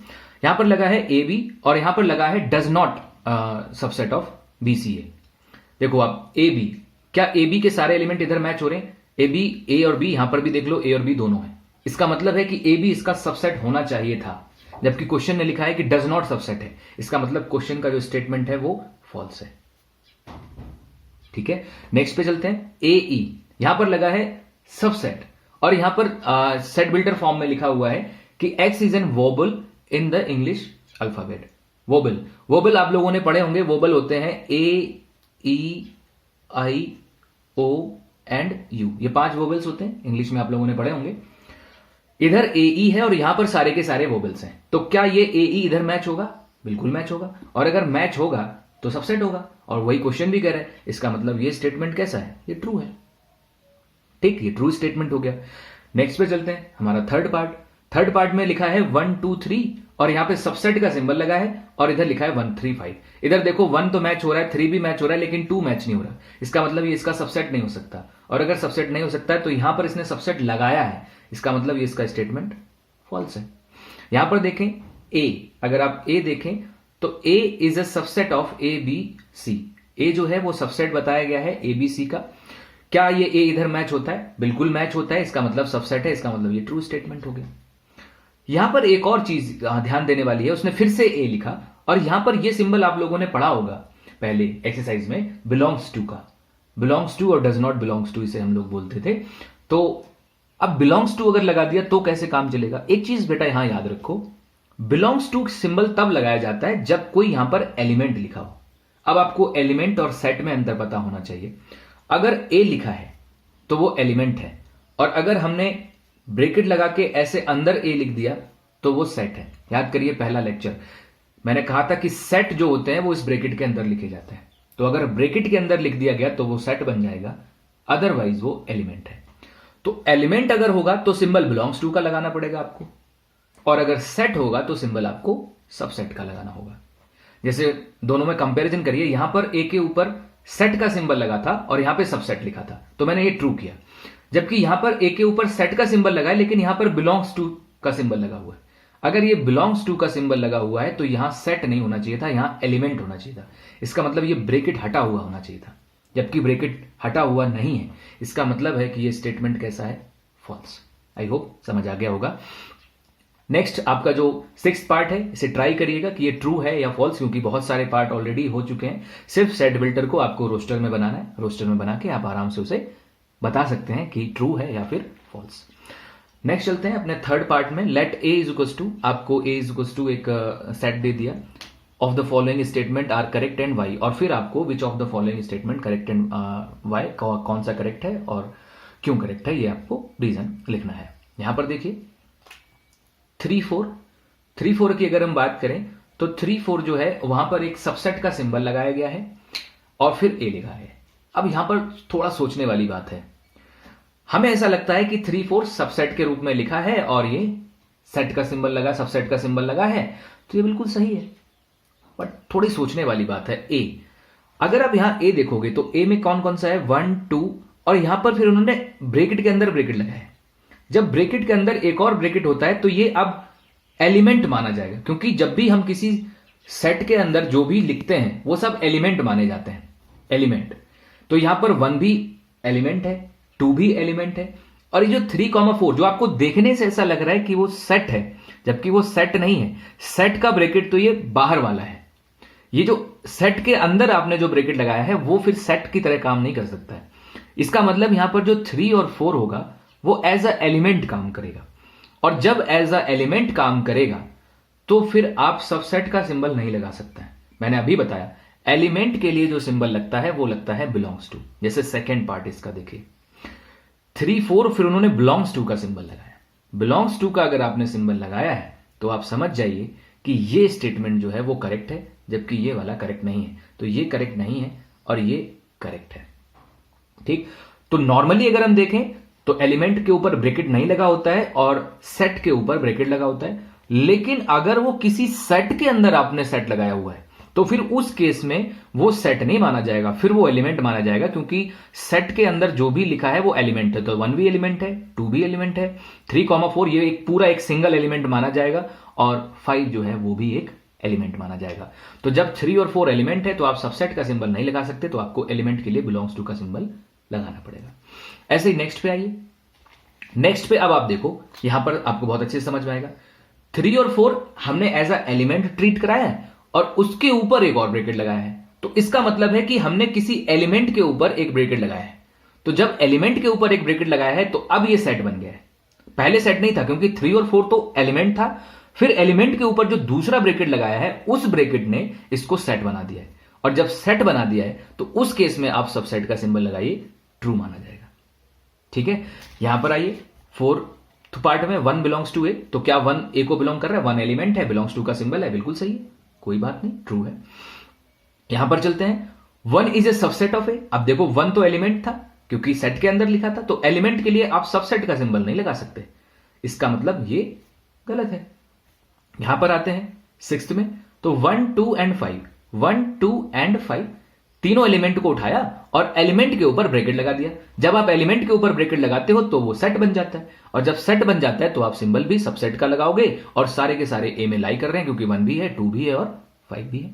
यहां पर लगा है ए बी, और यहां पर लगा है does not subset of BCA. देखो आप, ए बी, क्या ए बी के सारे एलिमेंट इधर मैच हो रहे हैं? ए बी, ए और बी, यहां पर भी देख लो ए और बी दोनों है। इसका मतलब है कि ए बी इसका सबसेट होना चाहिए था, जबकि क्वेश्चन ने लिखा है कि डज नॉट सबसेट है। इसका मतलब क्वेश्चन का जो स्टेटमेंट है वो फॉल्स है। ठीक है, नेक्स्ट पे चलते हैं, ए ई, यहां पर लगा है सबसेट, और यहां पर सेट बिल्डर फॉर्म में लिखा हुआ है कि x is N wobble in the English alphabet. Wobble, wobble आप लोगों ने पढ़े होंगे, वोबल होते हैं ए, ई, आई, ओ एंड यू, ये 5 वोबल्स होते हैं, इंग्लिश में आप लोगों ने पढ़े होंगे। इधर ए ई है और यहां पर सारे के सारे वोबल्स हैं, तो क्या ये ए ई इधर मैच होगा? बिल्कुल मैच होगा, और अगर मैच होगा तो सबसेट होगा, और वही क्वेश्चन भी कह रहा है, इसका मतलब ये स्टेटमेंट कैसा है? ये ट्रू है। ठीक, ये ट्रू स्टेटमेंट हो गया। नेक्स्ट पे चलते हैं, हमारा थर्ड पार्ट। थर्ड पार्ट में लिखा है 1 2 3 और यहां पे सबसेट का सिंबल लगा है और इधर लिखा है 1 3 5। इधर देखो 1 तो मैच हो रहा है, 3 भी मैच हो रहा है, लेकिन 2 मैच नहीं हो रहा। इसका मतलब ये इसका सबसेट नहीं हो सकता, और अगर सबसेट नहीं हो सकता है तो यहां पर इसने सबसेट लगाया है, इसका मतलब ये इसका स्टेटमेंट फॉल्स है। यहां पर देखें ए, अगर आप ए देखें तो A is a subset of A B C. A जो है वो सबसेट बताया गया है ए बी सी का। क्या ये ए इधर मैच होता है? बिल्कुल मैच होता है, इसका मतलब सबसेट है, इसका मतलब ये ट्रू स्टेटमेंट हो गया। यहां पर एक और चीज ध्यान देने वाली है, उसने फिर से ए लिखा, और यहां पर ये सिंबल आप लोगों ने पढ़ा होगा पहले एक्सरसाइज में, बिलोंग्स टू का। बिलोंग्स टू और डज नॉट बिलोंग्स टू इसे हम लोग बोलते थे। तो अब बिलोंग्स टू अगर लगा दिया तो कैसे काम चलेगा? एक चीज बेटा यहां याद रखो, बिलोंग्स टू सिंबल तब लगाया जाता है जब कोई यहां पर एलिमेंट लिखा हो। अब आपको एलिमेंट और सेट में अंतर पता होना चाहिए। अगर ए लिखा है तो वो एलिमेंट है, और अगर हमने ब्रैकेट लगा के ऐसे अंदर ए लिख दिया तो वो सेट है। याद करिए पहला लेक्चर, मैंने कहा था कि सेट जो होते हैं वो इस ब्रैकेट के अंदर लिखे जाते हैं। तो अगर ब्रैकेट के अंदर लिख दिया गया तो वो सेट बन जाएगा, अदरवाइज वो एलिमेंट है। तो एलिमेंट अगर होगा तो सिंबल बिलोंग्स टू का लगाना पड़ेगा आपको, और अगर सेट होगा तो सिंबल आपको सबसेट का लगाना होगा। जैसे दोनों में कंपैरिजन करिए, यहां पर ए के ऊपर सेट का सिंबल लगा था और यहां पे सबसेट लिखा था, तो मैंने ये ट्रू किया। जबकि यहां पर ए के ऊपर सेट का सिंबल लगा है लेकिन यहां पर बिलोंग्स टू का सिंबल लगा हुआ है। अगर ये बिलोंग्स टू का सिंबल लगा हुआ है तो यहां सेट नहीं होना चाहिए था, यहां एलिमेंट होना चाहिए था। इसका मतलब ये ब्रैकेट हटा हुआ होना चाहिए था, जबकि ब्रैकेट हटा हुआ नहीं है। इसका मतलब है कि ये स्टेटमेंट कैसा है? फॉल्स। आई होप समझ आ गया होगा। नेक्स्ट आपका जो 6th पार्ट है, इसे ट्राई करिएगा कि ये ट्रू है या फॉल्स, क्योंकि बहुत सारे पार्ट ऑलरेडी हो चुके हैं। सिर्फ सेट बिल्डर को आपको रोस्टर में बनाना है, रोस्टर में बना के आप आराम से उसे बता सकते हैं कि ट्रू है या फिर फॉल्स। नेक्स्ट चलते हैं अपने थर्ड पार्ट में। Let A is equal to, आपको ए इज इक्वल टू एक सेट दे दिया, of the following statement are correct and why, और फिर आपको which of the following statement correct and why, कौन सा करेक्ट है और क्यों करेक्ट है, ये आपको रीजन लिखना है। यहां पर देखिए 3 4 की अगर हम बात करें तो 3 4 जो है वहां पर एक सबसेट का सिंबल लगाया गया है और फिर ए लिखा है। अब यहां पर थोड़ा सोचने वाली बात है, हमें ऐसा लगता है कि 3 4 सबसेट के रूप में लिखा है और ये सेट का सिंबल लगा, सबसेट का सिंबल लगा है, तो ये बिल्कुल सही है। बट थोड़ी सोचने वाली बात है ए, अगर आप यहां ए देखोगे तो ए में कौन कौन सा है? 1 2, और यहां पर फिर उन्होंने ब्रैकेट के अंदर ब्रैकेट लगाया है। जब ब्रैकेट के अंदर एक और ब्रैकेट होता है तो ये अब एलिमेंट माना जाएगा, क्योंकि जब भी हम किसी सेट के अंदर जो भी लिखते हैं वो सब एलिमेंट माने जाते हैं, एलिमेंट। तो यहां पर 1 भी एलिमेंट है, 2 भी एलिमेंट है, और ये जो 3 4 जो आपको देखने से ऐसा लग रहा है कि वो सेट है, जबकि वो सेट नहीं है। सेट का ब्रैकेट तो ये बाहर वाला है, ये जो सेट के अंदर आपने जो ब्रैकेट लगाया है वो फिर सेट की तरह काम नहीं कर सकता है। इसका मतलब यहां पर जो 3 और 4 होगा वो एज अ एलिमेंट काम करेगा, और जब एज अ एलिमेंट काम करेगा तो फिर आप सबसेट का सिंबल नहीं लगा सकते हैं। मैंने अभी बताया एलिमेंट के लिए जो सिंबल लगता है वो लगता है बिलोंग्स टू। जैसे सेकेंड पार्ट इसका देखिए 3 4 फिर उन्होंने बिलोंग्स टू का सिंबल लगाया। बिलोंग्स टू का अगर आपने सिंबल लगाया है तो आप समझ जाइए कि ये स्टेटमेंट जो है वो करेक्ट है, जबकि ये वाला करेक्ट नहीं है। तो ये करेक्ट नहीं है और ये करेक्ट है। ठीक, तो नॉर्मली अगर हम देखें तो एलिमेंट के ऊपर ब्रैकेट नहीं लगा होता है और सेट के ऊपर ब्रैकेट लगा होता है, लेकिन अगर वो किसी सेट के अंदर आपने सेट लगाया हुआ है तो फिर उस केस में वो सेट नहीं माना जाएगा, फिर वो एलिमेंट माना जाएगा, क्योंकि सेट के अंदर जो भी लिखा है वो एलिमेंट है। तो 1 भी एलिमेंट है, 2 भी एलिमेंट है, 3 4 ये एक पूरा एक सिंगल एलिमेंट माना जाएगा, और 5 जो है वो भी एक एलिमेंट माना जाएगा। तो जब 3 और 4 एलिमेंट है तो आप सबसेट का सिंबल नहीं लगा सकते, तो आपको एलिमेंट के लिए बिलोंग्स टू का सिंबल लगाना पड़ेगा। ऐसे ही नेक्स्ट पे आइए। नेक्स्ट पे अब आप देखो, यहां पर आपको बहुत अच्छे से समझ में आएगा। 3 और 4 हमने एज अ एलिमेंट ट्रीट कराया है और उसके ऊपर एक और ब्रैकेट लगाया है, तो इसका मतलब है कि हमने किसी एलिमेंट के ऊपर एक ब्रैकेट लगाया है। तो जब एलिमेंट के ऊपर एक ब्रैकेट लगाया है तो अब ये सेट बन गया है, पहले सेट नहीं था, क्योंकि 3 और 4 तो एलिमेंट था, फिर एलिमेंट के ऊपर जो दूसरा ब्रैकेट लगाया है उस ब्रैकेट ने इसको सेट बना दिया है, और जब सेट बना दिया है तो उस केस में आप सबसेट का सिंबल लगाइए, ट्रू माना जाएगा। ठीक है, यहां पर आइए फोर्थ पार्ट में 1 बिलोंग्स टू ए, तो क्या 1 ए को बिलोंग कर रहा है, 1 एलिमेंट है, बिलोंग्स टू का सिंबल है, बिल्कुल सही है, कोई बात नहीं, ट्रू है। यहां पर चलते हैं, 1 is a subset of A. अब देखो 1 तो एलिमेंट था क्योंकि सेट के अंदर लिखा था, तो एलिमेंट के लिए आप सबसेट का सिंबल नहीं लगा सकते, इसका मतलब ये गलत है। यहां पर आते हैं 6th में, तो 1 2 एंड 5, 1 2 एंड 5 तीनों एलिमेंट को उठाया और एलिमेंट के ऊपर ब्रैकेट लगा दिया। जब आप एलिमेंट के ऊपर ब्रैकेट लगाते हो तो वो सेट बन जाता है, और जब सेट बन जाता है तो आप सिंबल भी सबसेट का लगाओगे, और सारे के सारे ए में लाई कर रहे हैं क्योंकि 1 भी है, 2 भी है और 5 भी है।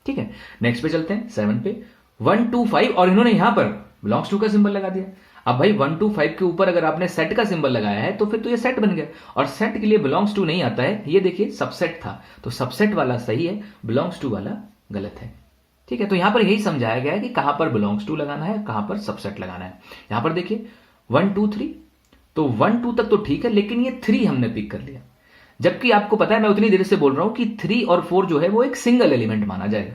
ठीक है, नेक्स्ट पे चलते हैं 7 पे, 1 2 5 और इन्होंने यहां पर बिलोंग्स टू का सिंबल लगा दिया। अब भाई 1 2 5 के ऊपर अगर आपने सेट का सिंबल लगाया है तो फिर तो ये सेट बन गया, और सेट के लिए बिलोंग्स टू नहीं आता है, ये देखिए सबसेट था, तो सबसेट वाला सही है, बिलोंग्स टू वाला गलत है। ठीक है, तो यहां पर यही समझाया गया है कि कहां पर बिलोंग्स टू लगाना है, कहां पर सबसेट लगाना है। यहां पर देखिए 1 2 3, तो 1 2 तक तो ठीक है, लेकिन ये 3 हमने पिक कर लिया, जबकि आपको पता है मैं उतनी देर से बोल रहा हूं कि 3 और 4 जो है वो एक सिंगल एलिमेंट माना जाएगा,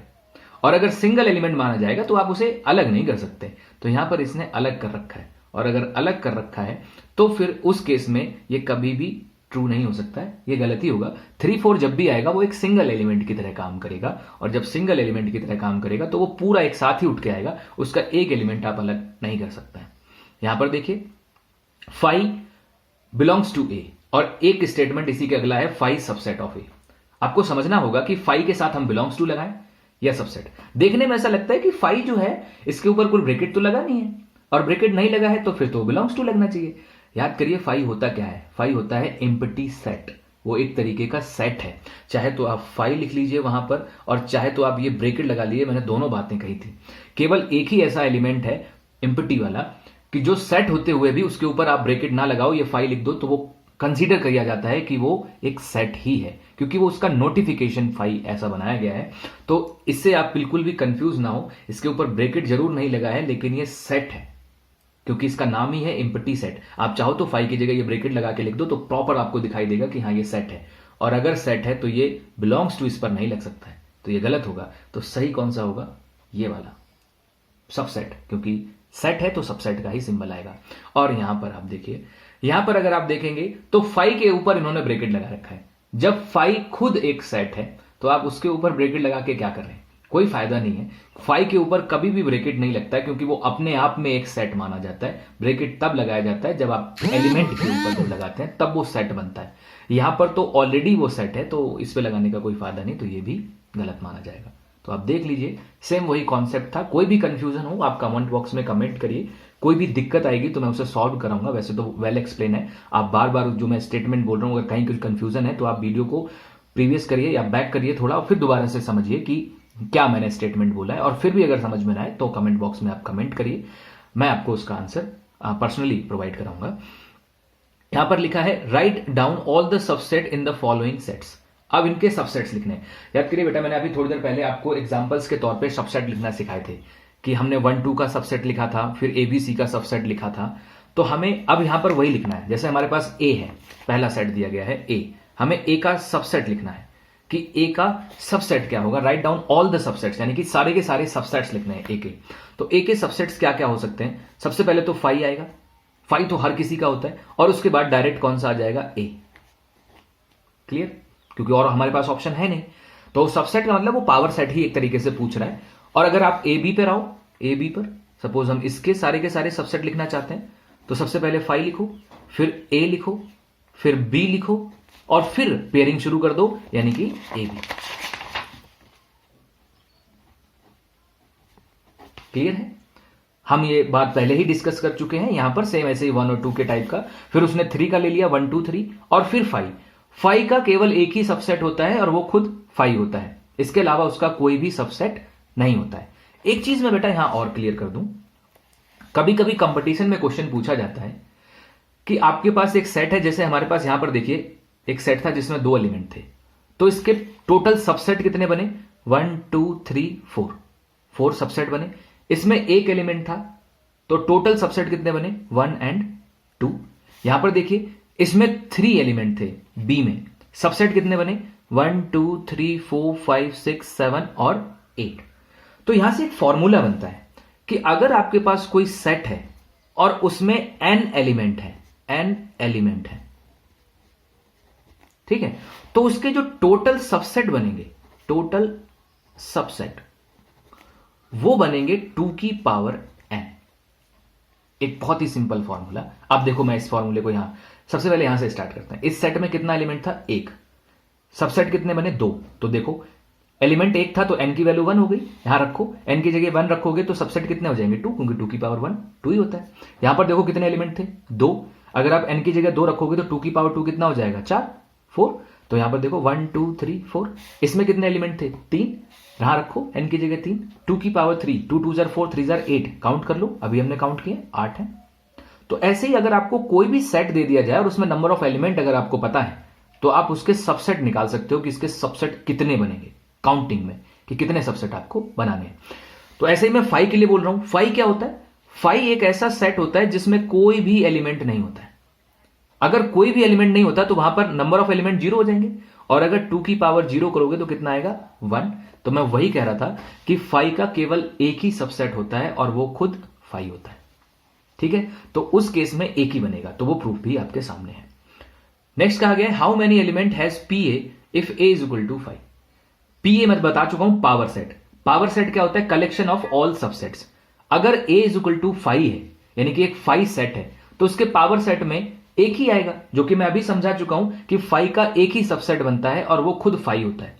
और अगर सिंगल एलिमेंट माना जाएगा तो आप उसे अलग नहीं कर सकते, तो यहां पर इसने अलग कर रखा है, और अगर अलग कर रखा है तो फिर उस केस में ये कभी भी ट्रू नहीं हो सकता है, ये गलती होगा। 3 4 जब भी आएगा वो एक सिंगल एलिमेंट की तरह काम करेगा, और जब सिंगल एलिमेंट की तरह काम करेगा तो वो पूरा एक साथ ही उठ के आएगा, उसका एक एलिमेंट आप अलग नहीं कर सकते हैं। यहां पर देखिए 5 बिलोंग्स टू ए, और एक स्टेटमेंट इसी के अगला है 5 सबसेट ऑफ ए। आपको समझना होगा कि 5 के साथ हम बिलोंग्स टू लगाएं या सबसेट। देखने में ऐसा लगता है कि 5 जो है इसके ऊपर कोई ब्रैकेट तो लगा नहीं है, और ब्रैकेट नहीं लगा है तो फिर तो बिलोंग्स टू लगना चाहिए। याद करिए 5 होता क्या है, 5 होता है एम्प्टी सेट, वो एक तरीके का सेट है। चाहे तो आप 5 लिख लीजिए वहां पर, और चाहे तो आप ये ब्रैकेट लगा लीजिए, मैंने दोनों बातें कही थी। केवल एक ही ऐसा एलिमेंट है एम्प्टी वाला कि जो सेट होते हुए भी उसके ऊपर आप ब्रैकेट ना लगाओ, ये 5 लिख दो, तो वो कंसीडर किया जाता है कि वो एक सेट ही है, क्योंकि वो उसका नोटिफिकेशन 5 ऐसा बनाया गया है। तो इससे आप बिल्कुल भी कंफ्यूज ना हो, इसके ऊपर ब्रैकेट जरूर नहीं लगा है, लेकिन ये सेट है क्योंकि इसका नाम ही है एम्प्टी सेट। आप चाहो तो 5 की जगह ये ब्रैकेट लगा के लिख दो, तो प्रॉपर आपको दिखाई देगा कि हाँ ये सेट है, और अगर सेट है तो ये बिलोंग्स टू इस पर नहीं लग सकता है, तो ये गलत होगा। तो सही कौन सा होगा, ये वाला सबसेट, क्योंकि सेट है तो सबसेट का ही सिंबल आएगा। और यहां पर आप देखिए, यहां पर अगर आप देखेंगे तो 5 के ऊपर इन्होंने ब्रैकेट लगा रखा है। जब 5 खुद एक सेट है तो आप उसके ऊपर ब्रैकेट लगा के क्या कर रहे हैं, कोई फायदा नहीं है। 5 के ऊपर कभी भी ब्रैकेट नहीं लगता है, क्योंकि वो अपने आप में एक सेट माना जाता है। ब्रैकेट तब लगाया जाता है जब आप एलिमेंट के ऊपर जब लगाते हैं, तब वो सेट बनता है। यहां पर तो ऑलरेडी वो सेट है, तो इस पे लगाने का कोई फायदा नहीं, तो ये भी गलत माना जाएगा। तो आप देख लीजिए, सेम वही कॉन्सेप्ट था। कोई भी कंफ्यूजन हो आप कमेंट बॉक्स में कमेंट करिए, कोई भी दिक्कत आएगी तो मैं उसे सॉल्व कराऊंगा। वैसे तो वेल एक्सप्लेन है, आप बार बार जो मैं स्टेटमेंट बोल रहा हूं अगर कहीं कुछ कंफ्यूजन है तो आप वीडियो को प्रीवियस करिए या बैक करिए थोड़ा, और फिर दोबारा से समझिए कि क्या मैंने स्टेटमेंट बोला है। और फिर भी अगर समझ में ना आए तो कमेंट बॉक्स में आप कमेंट करिए, मैं आपको उसका आंसर पर्सनली प्रोवाइड कराऊंगा। यहां पर लिखा है write down all the subset in the following sets. अब इनके सबसेट्स लिखने, याद करिए बेटा, मैंने अभी थोड़ी देर पहले आपको एग्जांपल्स के तौर पे सबसेट लिखना सिखाए थे कि हमने 1 2 का सबसेट लिखा था, फिर ABC का सबसेट लिखा था। तो हमें अब यहां पर वही लिखना है। जैसे हमारे पास A है, पहला सेट दिया गया है A, हमें A का सबसेट लिखना है कि A का सबसेट क्या होगा। Write down all the subsets, यानी कि सारे के सारे सबसेट्स लिखने हैं A के। तो A के सबसेट्स क्या क्या हो सकते हैं, सबसे पहले तो 5 आएगा, 5 तो हर किसी का होता है, और उसके बाद डायरेक्ट कौन सा आ जाएगा, A। क्लियर, क्योंकि और हमारे पास ऑप्शन है नहीं। तो सबसेट का मतलब वो पावर सेट ही एक तरीके से पूछ रहा है। और अगर आप AB पे रहो, AB पर सपोज हम इसके सारे के सारे सबसेट लिखना चाहते हैं, तो सबसे पहले 5 लिखो, फिर A लिखो, फिर B लिखो, और फिर पेयरिंग शुरू कर दो, यानी कि AB। क्लियर है, हम ये बात पहले ही डिस्कस कर चुके हैं। यहां पर सेम ऐसे ही 1 और 2 के टाइप का, फिर उसने 3 का ले लिया, 1 2 3, और फिर 5। 5 का केवल एक ही सबसेट होता है और वो खुद 5 होता है, इसके अलावा उसका कोई भी सबसेट नहीं होता है। एक चीज मैं बेटा यहां और क्लियर कर दूं, कभी कभी कंपटीशन में क्वेश्चन पूछा जाता है कि आपके पास एक सेट है, जैसे हमारे पास यहां पर देखिए एक सेट था जिसमें 2 एलिमेंट थे, तो इसके टोटल सबसेट कितने बने, 1 2 3 4, 4 सबसेट बने। इसमें एक एलिमेंट था, तो टोटल सबसेट कितने बने, 1 एंड 2। यहां पर देखिए इसमें 3 एलिमेंट थे B में, सबसेट कितने बने, 1 2 3 4 5 6 7 और 8। तो यहां से एक फॉर्मूला बनता है कि अगर आपके पास कोई सेट है और उसमें n एलिमेंट है, ठीक है, तो उसके जो टोटल सबसेट बनेंगे, टोटल सबसेट वो बनेंगे 2 की पावर n। एक बहुत ही सिंपल फॉर्मूला। अब देखो मैं इस फॉर्मूले को यहां सबसे पहले यहां से स्टार्ट करते हैं। इस सेट में कितना एलिमेंट था, 1। सबसेट कितने बने, 2। तो देखो एलिमेंट 1 था तो n की वैल्यू 1 हो गई, यहां रखो, n की जगह 1 रखोगे तो सबसेट कितने हो जाएंगे, 2, क्योंकि 2 की पावर 1 2 ही होता है। यहां पर देखो कितने एलिमेंट थे, 2। अगर आप n की जगह 2 रखोगे तो 2 की पावर 2 कितना हो जाएगा, 4 4। तो यहां पर देखो 1 2 3 4। इसमें कितने एलिमेंट थे, 3। यहां रखो n की जगह 3, 2 की पावर 3, 2 2 जार 4 3 जार 8, काउंट कर लो, अभी हमने काउंट किए 8 है। तो ऐसे ही अगर आपको कोई भी सेट दे दिया जाए और उसमें नंबर ऑफ एलिमेंट अगर आपको पता है तो आप उसके सबसेट निकाल सकते हो कि इसके सबसेट कितने बनेंगे, काउंटिंग में कि कितने सबसेट आपको बनाने हैं। तो ऐसे ही मैं फाई के लिए बोल रहा हूं। फाई क्या होता है, फाई एक ऐसा सेट होता है जिसमें कोई भी एलिमेंट नहीं होता है। अगर कोई भी एलिमेंट नहीं होता तो वहां पर नंबर ऑफ एलिमेंट 0 हो जाएंगे, और अगर 2 की पावर 0 करोगे तो कितना आएगा, 1। तो मैं वही कह रहा था कि फाई का केवल एक ही सबसेट होता है और वो खुद फाई होता है, ठीक है। तो उस केस में एक ही बनेगा, तो वो प्रूफ भी आपके सामने है। नेक्स्ट कहा गया, how many element has P A if A is equal to 5। P A मैं बता चुका हूं, पावर सेट। पावर सेट क्या होता है, कलेक्शन ऑफ ऑल सबसेट्स। अगर ए इज इक्वल टू 5 है, यानी कि एक 5 सेट है, तो उसके पावर सेट में एक ही आएगा, जो कि मैं अभी समझा चुका हूं कि 5 का एक ही सबसेट बनता है और वो खुद 5 होता है।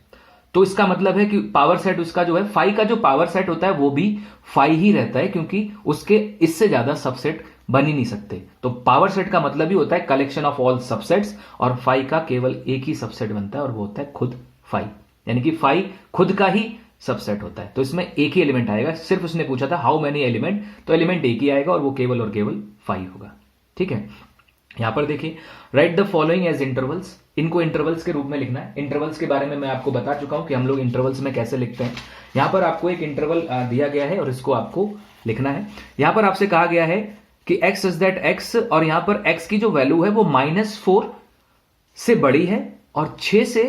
तो इसका मतलब है कि पावर सेट उसका जो है 5 का जो पावर सेट होता है वो भी 5 ही रहता है, क्योंकि उसके इससे ज्यादा सबसेट बन ही नहीं सकते। तो पावर सेट का मतलब ही होता है कलेक्शन ऑफ ऑल सबसेट्स, और 5 का केवल एक ही सबसेट बनता है और वो होता है खुद 5, यानी कि 5 खुद का ही सबसेट होता है। तो इसमें एक ही एलिमेंट आएगा। सिर्फ उसने पूछा था हाउ मेनी एलिमेंट, तो एलिमेंट एक ही आएगा और वो केवल और केवल 5 होगा, ठीक है। यहां पर देखिए, write the following as intervals. इनको इंटरवल्स के रूप में लिखना है। इंटरवल्स के बारे में मैं आपको बता चुका हूं कि हम लोग इंटरवल्स में कैसे लिखते हैं। यहां पर आपको एक इंटरवल दिया गया है और इसको आपको लिखना है। यहां पर आपसे कहा गया है कि x इज दैट x, और यहां पर x की जो वैल्यू है वो -4 से बड़ी है और 6 से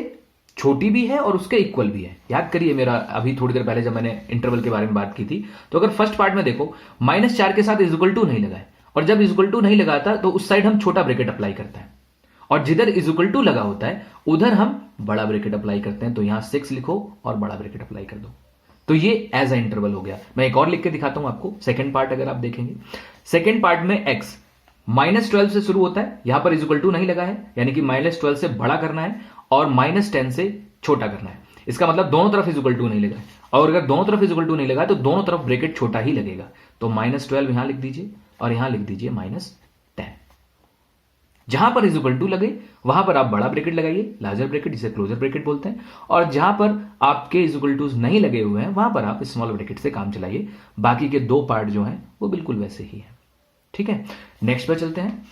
छोटी भी है और उसके इक्वल भी है। याद करिए मेरा अभी थोड़ी देर पहले जब मैंने इंटरवल के बारे में बात की थी, तो अगर फर्स्ट पार्ट में देखो -4 के साथ इक्वल टू नहीं लगा है, और जब इक्वल टू नहीं लगाता तो उस साइड हम छोटा ब्रैकेट अप्लाई करते हैं, और जिधर इक्वल टू लगा होता है उधर हम बड़ा ब्रैकेट अप्लाई करते हैं। तो यहां 6 लिखो और बड़ा ब्रैकेट अप्लाई कर दो। तो ये एज अ इंटरवल हो गया। मैं एक और लिख के दिखाता हूं आपको। सेकंड पार्ट अगर आप देखेंगे, सेकंड पार्ट में x -12 से शुरू होता है, यहां पर इक्वल टू नहीं लगा है, यानी कि -12 से बड़ा करना है और -10 से छोटा करना है। इसका मतलब दोनों तरफ इक्वल टू नहीं लगा है, और अगर दोनों तरफ इक्वल टू नहीं लगा है तो दोनों तरफ ब्रैकेट छोटा ही लगेगा। तो -12 यहां लिख दीजिए और यहां लिख दीजिए -10। जहां पर इक्वल टू लगे वहां पर आप बड़ा ब्रैकेट लगाइए, लार्जर ब्रैकेट, जिसे क्लोजर ब्रैकेट बोलते हैं, और जहां पर आपके इक्वल टू नहीं लगे हुए हैं वहां पर आप स्मॉल ब्रैकेट से काम चलाइए। बाकी के 2 पार्ट जो हैं वो बिल्कुल वैसे ही हैं, ठीक है। नेक्स्ट पे चलते हैं।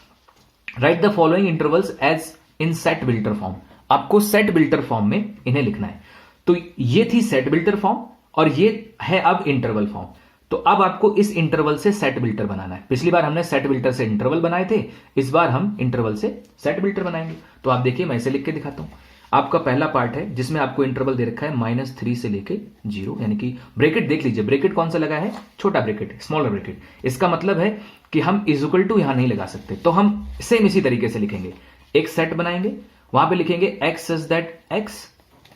Write the following intervals as in set builder form. आपको सेट बिल्टर फॉर्म में इन्हें लिखना है। तो ये थी सेट बिल्टर फॉर्म और ये है अब इंटरवल फॉर्म। तो अब आपको इस इंटरवल से सेट बिल्टर बनाना है। पिछली बार हमने सेट बिल्टर से इंटरवल बनाए थे, इस बार हम इंटरवल से सेट बिल्टर बनाएंगे। तो आप देखिए, मैं इसे लिख के दिखाता हूं। आपका पहला पार्ट है जिसमें आपको इंटरवल दे रखा है -3 से लेके 0, यानी कि ब्रैकेट देख लीजिए, ब्रैकेट कौन सा लगा है, छोटा ब्रैकेट, स्मॉलर ब्रैकेट। इसका मतलब है कि हम इक्वल टू यहां नहीं लगा सकते, तो हम सेम इसी तरीके से लिखेंगे। एक सेट बनाएंगे, वहां पे लिखेंगे x इज दैट x,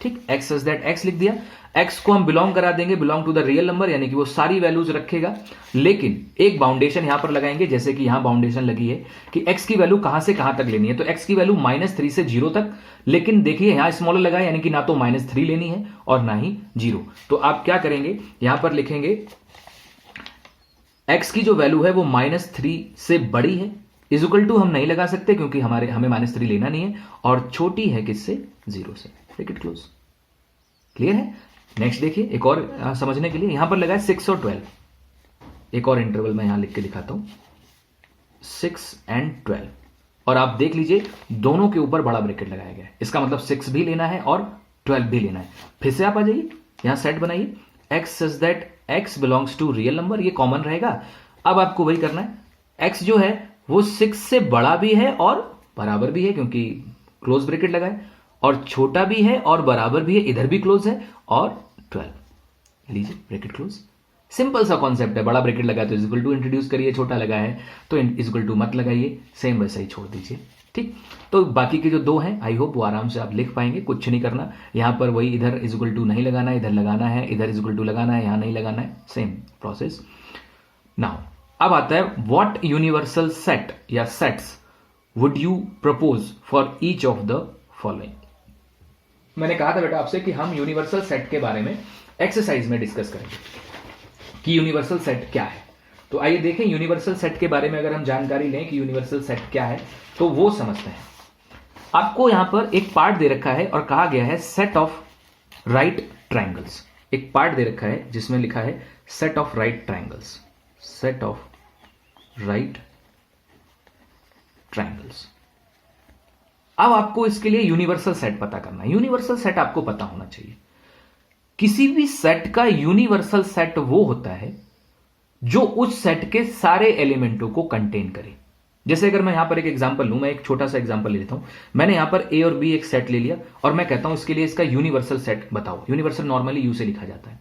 ठीक, x इज दैट x लिख दिया। x को हम बिलोंग करा देंगे, belong to the real number, यानी कि वो सारी वैल्यूज रखेगा, लेकिन एक बाउंडेशन यहां पर लगाएंगे, जैसे कि यहां बाउंडेशन लगी है कि x की वैल्यू कहां से कहां तक लेनी है। तो x की वैल्यू -3 से 0 तक, लेकिन देखिए यहां स्मॉलर लगा है, यानी कि ना तो -3 लेनी है और ना ही 0। तो आप क्या करेंगे, यहां पर लिखेंगे x की जो वैल्यू है वो -3 से बड़ी है, इक्वल टू हम नहीं लगा सकते क्योंकि हमें -3 लेना नहीं है, और छोटी है किससे, 0 से। Bracket close. क्लियर है। नेक्स्ट देखिए, एक और समझने के लिए यहां पर लगा है 6 और 12। एक और इंटरवल मैं यहां लिख के दिखाता हूं, 6 and 12, और आप देख लीजिए दोनों के ऊपर बड़ा ब्रैकेट लगाया गया है। इसका मतलब 6 भी लेना है और 12 भी लेना है। फिर से आप आ जाइए, यहां सेट बनाइए, x is that x belongs to real number, ये कॉमन रहेगा। अब आपको वही करना है, x जो है वो 6 से बड़ा भी है और बराबर भी है, क्योंकि क्लोज ब्रैकेट लगा है, और छोटा भी है और बराबर भी है, इधर भी क्लोज है, और 12 लीजिए ब्रैकेट क्लोज। सिंपल सा कॉन्सेप्ट है, बड़ा ब्रैकेट लगा तो इज इक्वल टू इंट्रोड्यूस करिए, छोटा लगा है तो इज इक्वल टू मत लगाइए, सेम वैसा ही छोड़ दीजिए। ठीक, तो बाकी के जो दो हैं आई होप वो आराम से आप लिख पाएंगे, कुछ नहीं करना। यहां पर वही इधर इज इक्वल टू नहीं लगाना है, इधर लगाना है, इधर इज इक्वल टू लगाना है, यहां नहीं लगाना है, सेम प्रोसेस। नाउ अब आता है व्हाट यूनिवर्सल सेट या sets would you propose for each of the following. मैंने कहा था बेटा आपसे कि हम यूनिवर्सल सेट के बारे में एक्सरसाइज में डिस्कस करेंगे कि यूनिवर्सल सेट क्या है। तो आइए देखें यूनिवर्सल सेट के बारे में अगर हम जानकारी लें कि यूनिवर्सल सेट क्या है तो वो समझते हैं। आपको यहां पर एक पार्ट दे रखा है और कहा गया है सेट ऑफ राइट ट्रायंगल्स। एक पार्ट दे रखा है जिसमें लिखा है set of right triangles, set of right triangles. अब आपको इसके लिए यूनिवर्सल सेट पता करना है। यूनिवर्सल सेट आपको पता होना चाहिए। किसी भी सेट का यूनिवर्सल सेट वो होता है जो उस सेट के सारे एलिमेंटों को कंटेन करे। जैसे अगर मैं यहां पर एक एग्जांपल लूं, मैं एक छोटा सा एग्जांपल ले लेता हूं। मैंने यहां पर ए और बी एक सेट ले लिया और मैं कहता हूं इसके लिए इसका यूनिवर्सल सेट बताओ। यूनिवर्सल नॉर्मली यू से लिखा जाता है।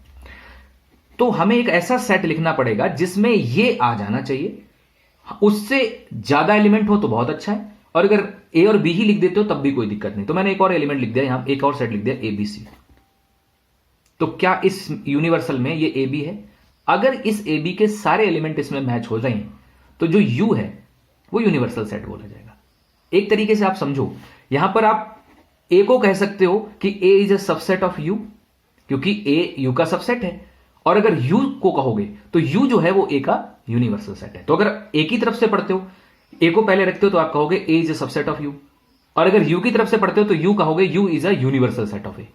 तो हमें एक ऐसा सेट लिखना पड़ेगा जिसमें ये आ जाना चाहिए, उससे ज्यादा एलिमेंट हो तो बहुत अच्छा है, और अगर ए और बी ही लिख देते हो तब भी कोई दिक्कत नहीं। तो मैंने एक और एलिमेंट लिख दिया, यहां एक और सेट लिख दिया ए बी सी। तो क्या इस यूनिवर्सल में ये ए बी है? अगर इस ए बी के सारे एलिमेंट इसमें मैच हो रहे हैं तो जो यू है वो यूनिवर्सल सेट बोला जाएगा। एक तरीके से आप समझो, यहां पर आप ए को कह सकते हो कि A is a subset of U, क्योंकि ए यू का सबसेट है। और अगर यू को कहोगे तो यू जो है वो ए का यूनिवर्सल सेट है। तो अगर ए की तरफ से पढ़ते हो, ए को पहले रखते हो तो आप कहोगे A is a subset of U, और अगर यू की तरफ से पढ़ते हो तो यू कहोगे U is a universal set of A.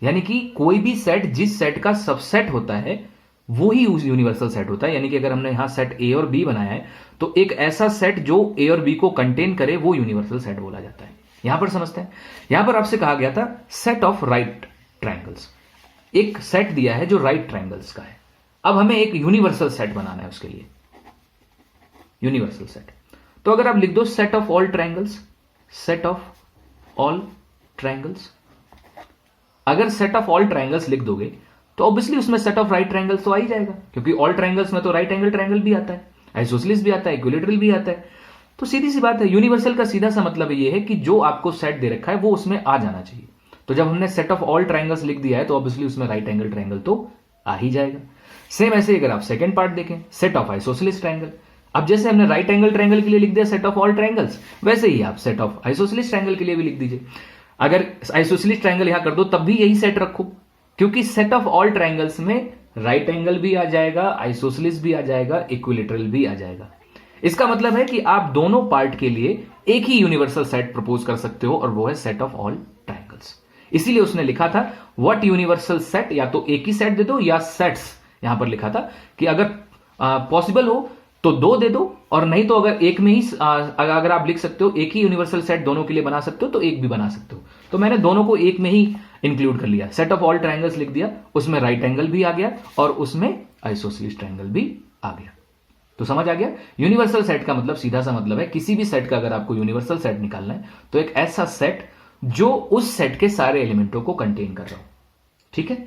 यानी कि कोई भी सेट जिस सेट का सबसेट होता है वो ही यूनिवर्सल सेट होता है। यानी कि अगर हमने यहां सेट ए और बी बनाया है तो एक ऐसा सेट जो ए और बी को कंटेन करे वो यूनिवर्सल सेट बोला जाता है। यहां पर समझते हैं, यहां पर आपसे कहा गया था सेट ऑफ राइट ट्रायंगल्स। एक सेट दिया है जो राइट ट्रायंगल्स का है। अब हमें एक यूनिवर्सल सेट बनाना है उसके लिए, यूनिवर्सल सेट। तो अगर आप लिख दो set of all triangles, set of all triangles. अगर सेट ऑफ ऑल ट्रायंगल्स लिख दोगे तो ऑब्वियसली उसमें सेट ऑफ राइट ट्रायंगल्स तो आ ही जाएगा, क्योंकि ऑल ट्रायंगल्स में तो राइट एंगल ट्रायंगल भी आता है, आइसोसेलेस भी आता है, इक्विलैटरल भी आता है। तो सीधी सी बात है, यूनिवर्सल का सीधा सा मतलब ये है कि जो आपको सेट दे रखा है वो उसमें आ जाना चाहिए। तो जब हमने सेट ऑफ ऑल ट्रायंगल्स लिख दिया है तो ऑब्वियसली उसमें राइट एंगल ट्रायंगल तो आ ही जाएगा। सेम ऐसे अगर आप सेकंड पार्ट देखें, सेट ऑफ आइसोसेलेस ट्रायंगल। अब जैसे हमने राइट एंगल ट्रायंगल के लिए लिख दिया सेट ऑफ ऑल ट्रायंगल्स, वैसे ही आप सेट ऑफ आइसोसेलेस ट्रायंगल के लिए भी लिख दीजिए। अगर आइसोसेलेस ट्रायंगल यहां कर दो तब भी यही सेट रखो, क्योंकि सेट ऑफ ऑल ट्रायंगल्स में राइट एंगल भी आ जाएगा, आइसोसेलेस भी आ जाएगा, इक्विलैटरल भी आ जाएगा। इसका मतलब है कि आप दोनों पार्ट के लिए एक ही यूनिवर्सल सेट प्रपोज कर सकते हो और वो है सेट ऑफ ऑल ट्रायंगल्स। इसीलिए उसने लिखा था व्हाट यूनिवर्सल सेट, या तो एक ही सेट दे दो या सेट्स। यहां पर लिखा था कि अगर पॉसिबल हो तो दो दे दो, और नहीं तो अगर एक में ही अगर आप लिख सकते हो एक ही यूनिवर्सल सेट दोनों के लिए बना सकते हो तो एक भी बना सकते हो। तो मैंने दोनों को एक में ही इंक्लूड कर लिया, सेट ऑफ ऑल ट्रायंगल्स लिख दिया, उसमें राइट एंगल भी आ गया और उसमें आइसोसेलेस ट्रायंगल भी आ गया। तो समझ आ गया, यूनिवर्सल सेट का मतलब सीधा सा मतलब है किसी भी सेट का अगर आपको यूनिवर्सल सेट निकालना है तो एक ऐसा सेट जो उस सेट के सारे एलिमेंटों को कंटेन कर रहा हो। ठीक है,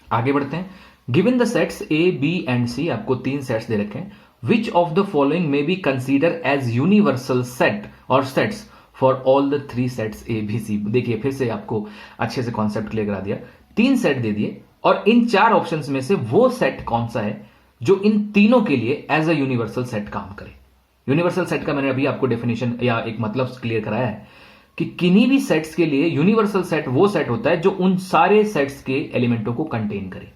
आगे बढ़ते हैं। Given the sets A B and C, आपको तीन सेट्स दे रखे हैं। Which of the following may be consider as universal set और sets for all the three sets A B C. देखिए फिर से आपको अच्छे से कॉन्सेप्ट क्लियर करा दिया। तीन सेट दे दिए और इन चार ऑप्शंस में से वो सेट कौन सा है जो इन तीनों के लिए एज अ यूनिवर्सल सेट काम करे। यूनिवर्सल सेट का मैंने अभी आपको डेफिनेशन या एक मतलब क्लियर कराया है कि किन्हीं भी सेट्स के लिए यूनिवर्सल सेट वो सेट होता है जो उन सारे सेट्स के एलिमेंटों को कंटेन करे।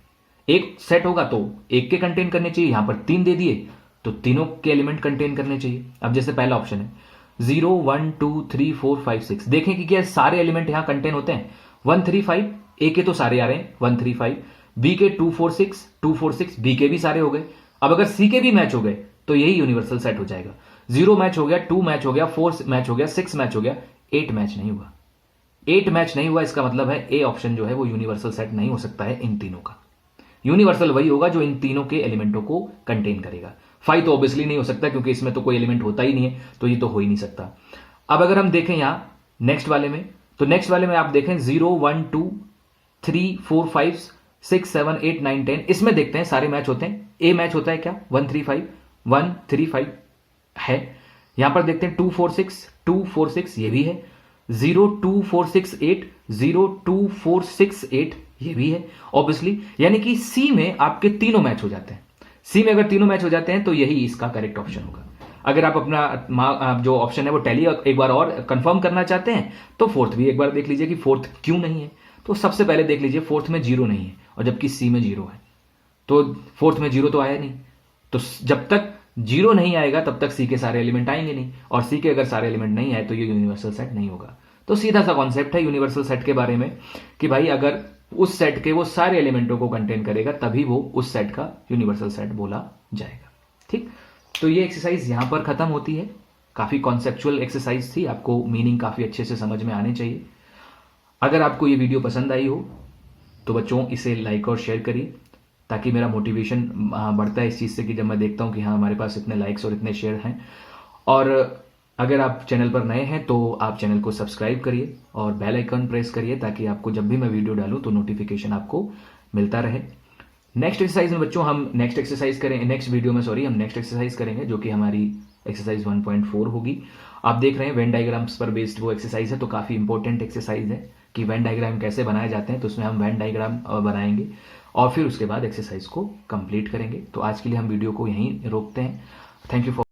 एक सेट होगा तो एक के कंटेन करने चाहिए, यहां पर तीन दे दिए तो तीनों के एलिमेंट कंटेन करने चाहिए। अब जैसे पहला ऑप्शन है 0 1 2 3 4 5 6, देखें कि क्या सारे एलिमेंट यहां कंटेन होते हैं। 1 3 5 ए के तो सारे आ रहे हैं 1 3 5, बी के 2 4 6 2 4 6, बी के भी सारे हो गए। अब अगर सी के भी मैच हो गए तो यही यूनिवर्सल सेट हो जाएगा। 0 मैच हो गया, 2 मैच हो गया, 4 मैच हो गया, 6 मैच हो गया, 8 मैच नहीं हुआ। 8 मैच नहीं हुआ, इसका मतलब है ए ऑप्शन जो है वो यूनिवर्सल सेट नहीं हो सकता है इन तीनों का। यूनिवर्सल वही होगा जो इन तीनों के एलिमेंटों को कंटेन करेगा। 5 तो ऑब्वियसली नहीं हो सकता क्योंकि इसमें तो कोई एलिमेंट होता ही नहीं है, तो ये तो हो ही नहीं सकता। अब अगर हम देखें यहां नेक्स्ट वाले में तो नेक्स्ट वाले में आप देखें 0 1 2 3 4 5 6 7 8 9 10, इसमें देखते हैं सारे मैच होते हैं। ए मैच होता है क्या 1 3 5 1 3 5 है। यहां पर देखते हैं 2 4 6 2 4 6, ये भी है। 0 2 4 6 8 0 2 4 6 8, ये भी है ऑब्वियसली। यानी कि सी में आपके तीनों मैच हो जाते हैं। सी में अगर तीनों मैच हो जाते हैं तो यही इसका करेक्ट ऑप्शन होगा। अगर आप अपना जो ऑप्शन है वो टैली एक बार और कंफर्म करना चाहते हैं तो फोर्थ भी एक बार देख लीजिए कि फोर्थ क्यों नहीं है। तो सबसे पहले देख लीजिए फोर्थ में 0 नहीं है और जबकि सी में 0 है, तो फोर्थ में 0 तो आया नहीं। तो जब तक 0 नहीं आएगा तब तक सी के सारे एलिमेंट आएंगे नहीं, और सी के अगर सारे एलिमेंट नहीं आए तो ये यूनिवर्सल सेट नहीं होगा। तो सीधा सा कॉन्सेप्ट है यूनिवर्सल सेट के बारे में कि भाई अगर उस सेट के वो सारे एलिमेंटों को कंटेन करेगा तभी वो उस सेट का यूनिवर्सल सेट बोला जाएगा। ठीक, तो ये एक्सरसाइज यहां पर खत्म होती है। काफी कॉन्सेप्चुअल एक्सरसाइज थी, आपको मीनिंग काफी अच्छे से समझ में आने चाहिए। अगर आपको ये वीडियो पसंद आई हो तो बच्चों इसे लाइक और शेयर करिए, ताकि मेरा मोटिवेशन बढ़ता है इस चीज़ से कि जब मैं देखता हूं कि हाँ हमारे पास इतने लाइक्स और इतने शेयर हैं। और अगर आप चैनल पर नए हैं तो आप चैनल को सब्सक्राइब करिए और बेल आइकन प्रेस करिए, ताकि आपको जब भी मैं वीडियो डालूं तो नोटिफिकेशन आपको मिलता रहे। नेक्स्ट एक्सरसाइज में बच्चों हम नेक्स्ट वीडियो में हम नेक्स्ट एक्सरसाइज करेंगे, जो कि हमारी एक्सरसाइज 1.4 होगी। आप देख रहे हैं वेन डायग्राम्स पर बेस्ड वो एक्सरसाइज है, तो काफी इंपॉर्टेंट एक्सरसाइज है कि वेन डायग्राम कैसे बनाए जाते हैं। तो उसमें हम वेन डायग्राम बनाएंगे और फिर उसके बाद एक्सरसाइज को कंप्लीट करेंगे। तो आज के लिए हम वीडियो को यहीं रोकते हैं। Thank you for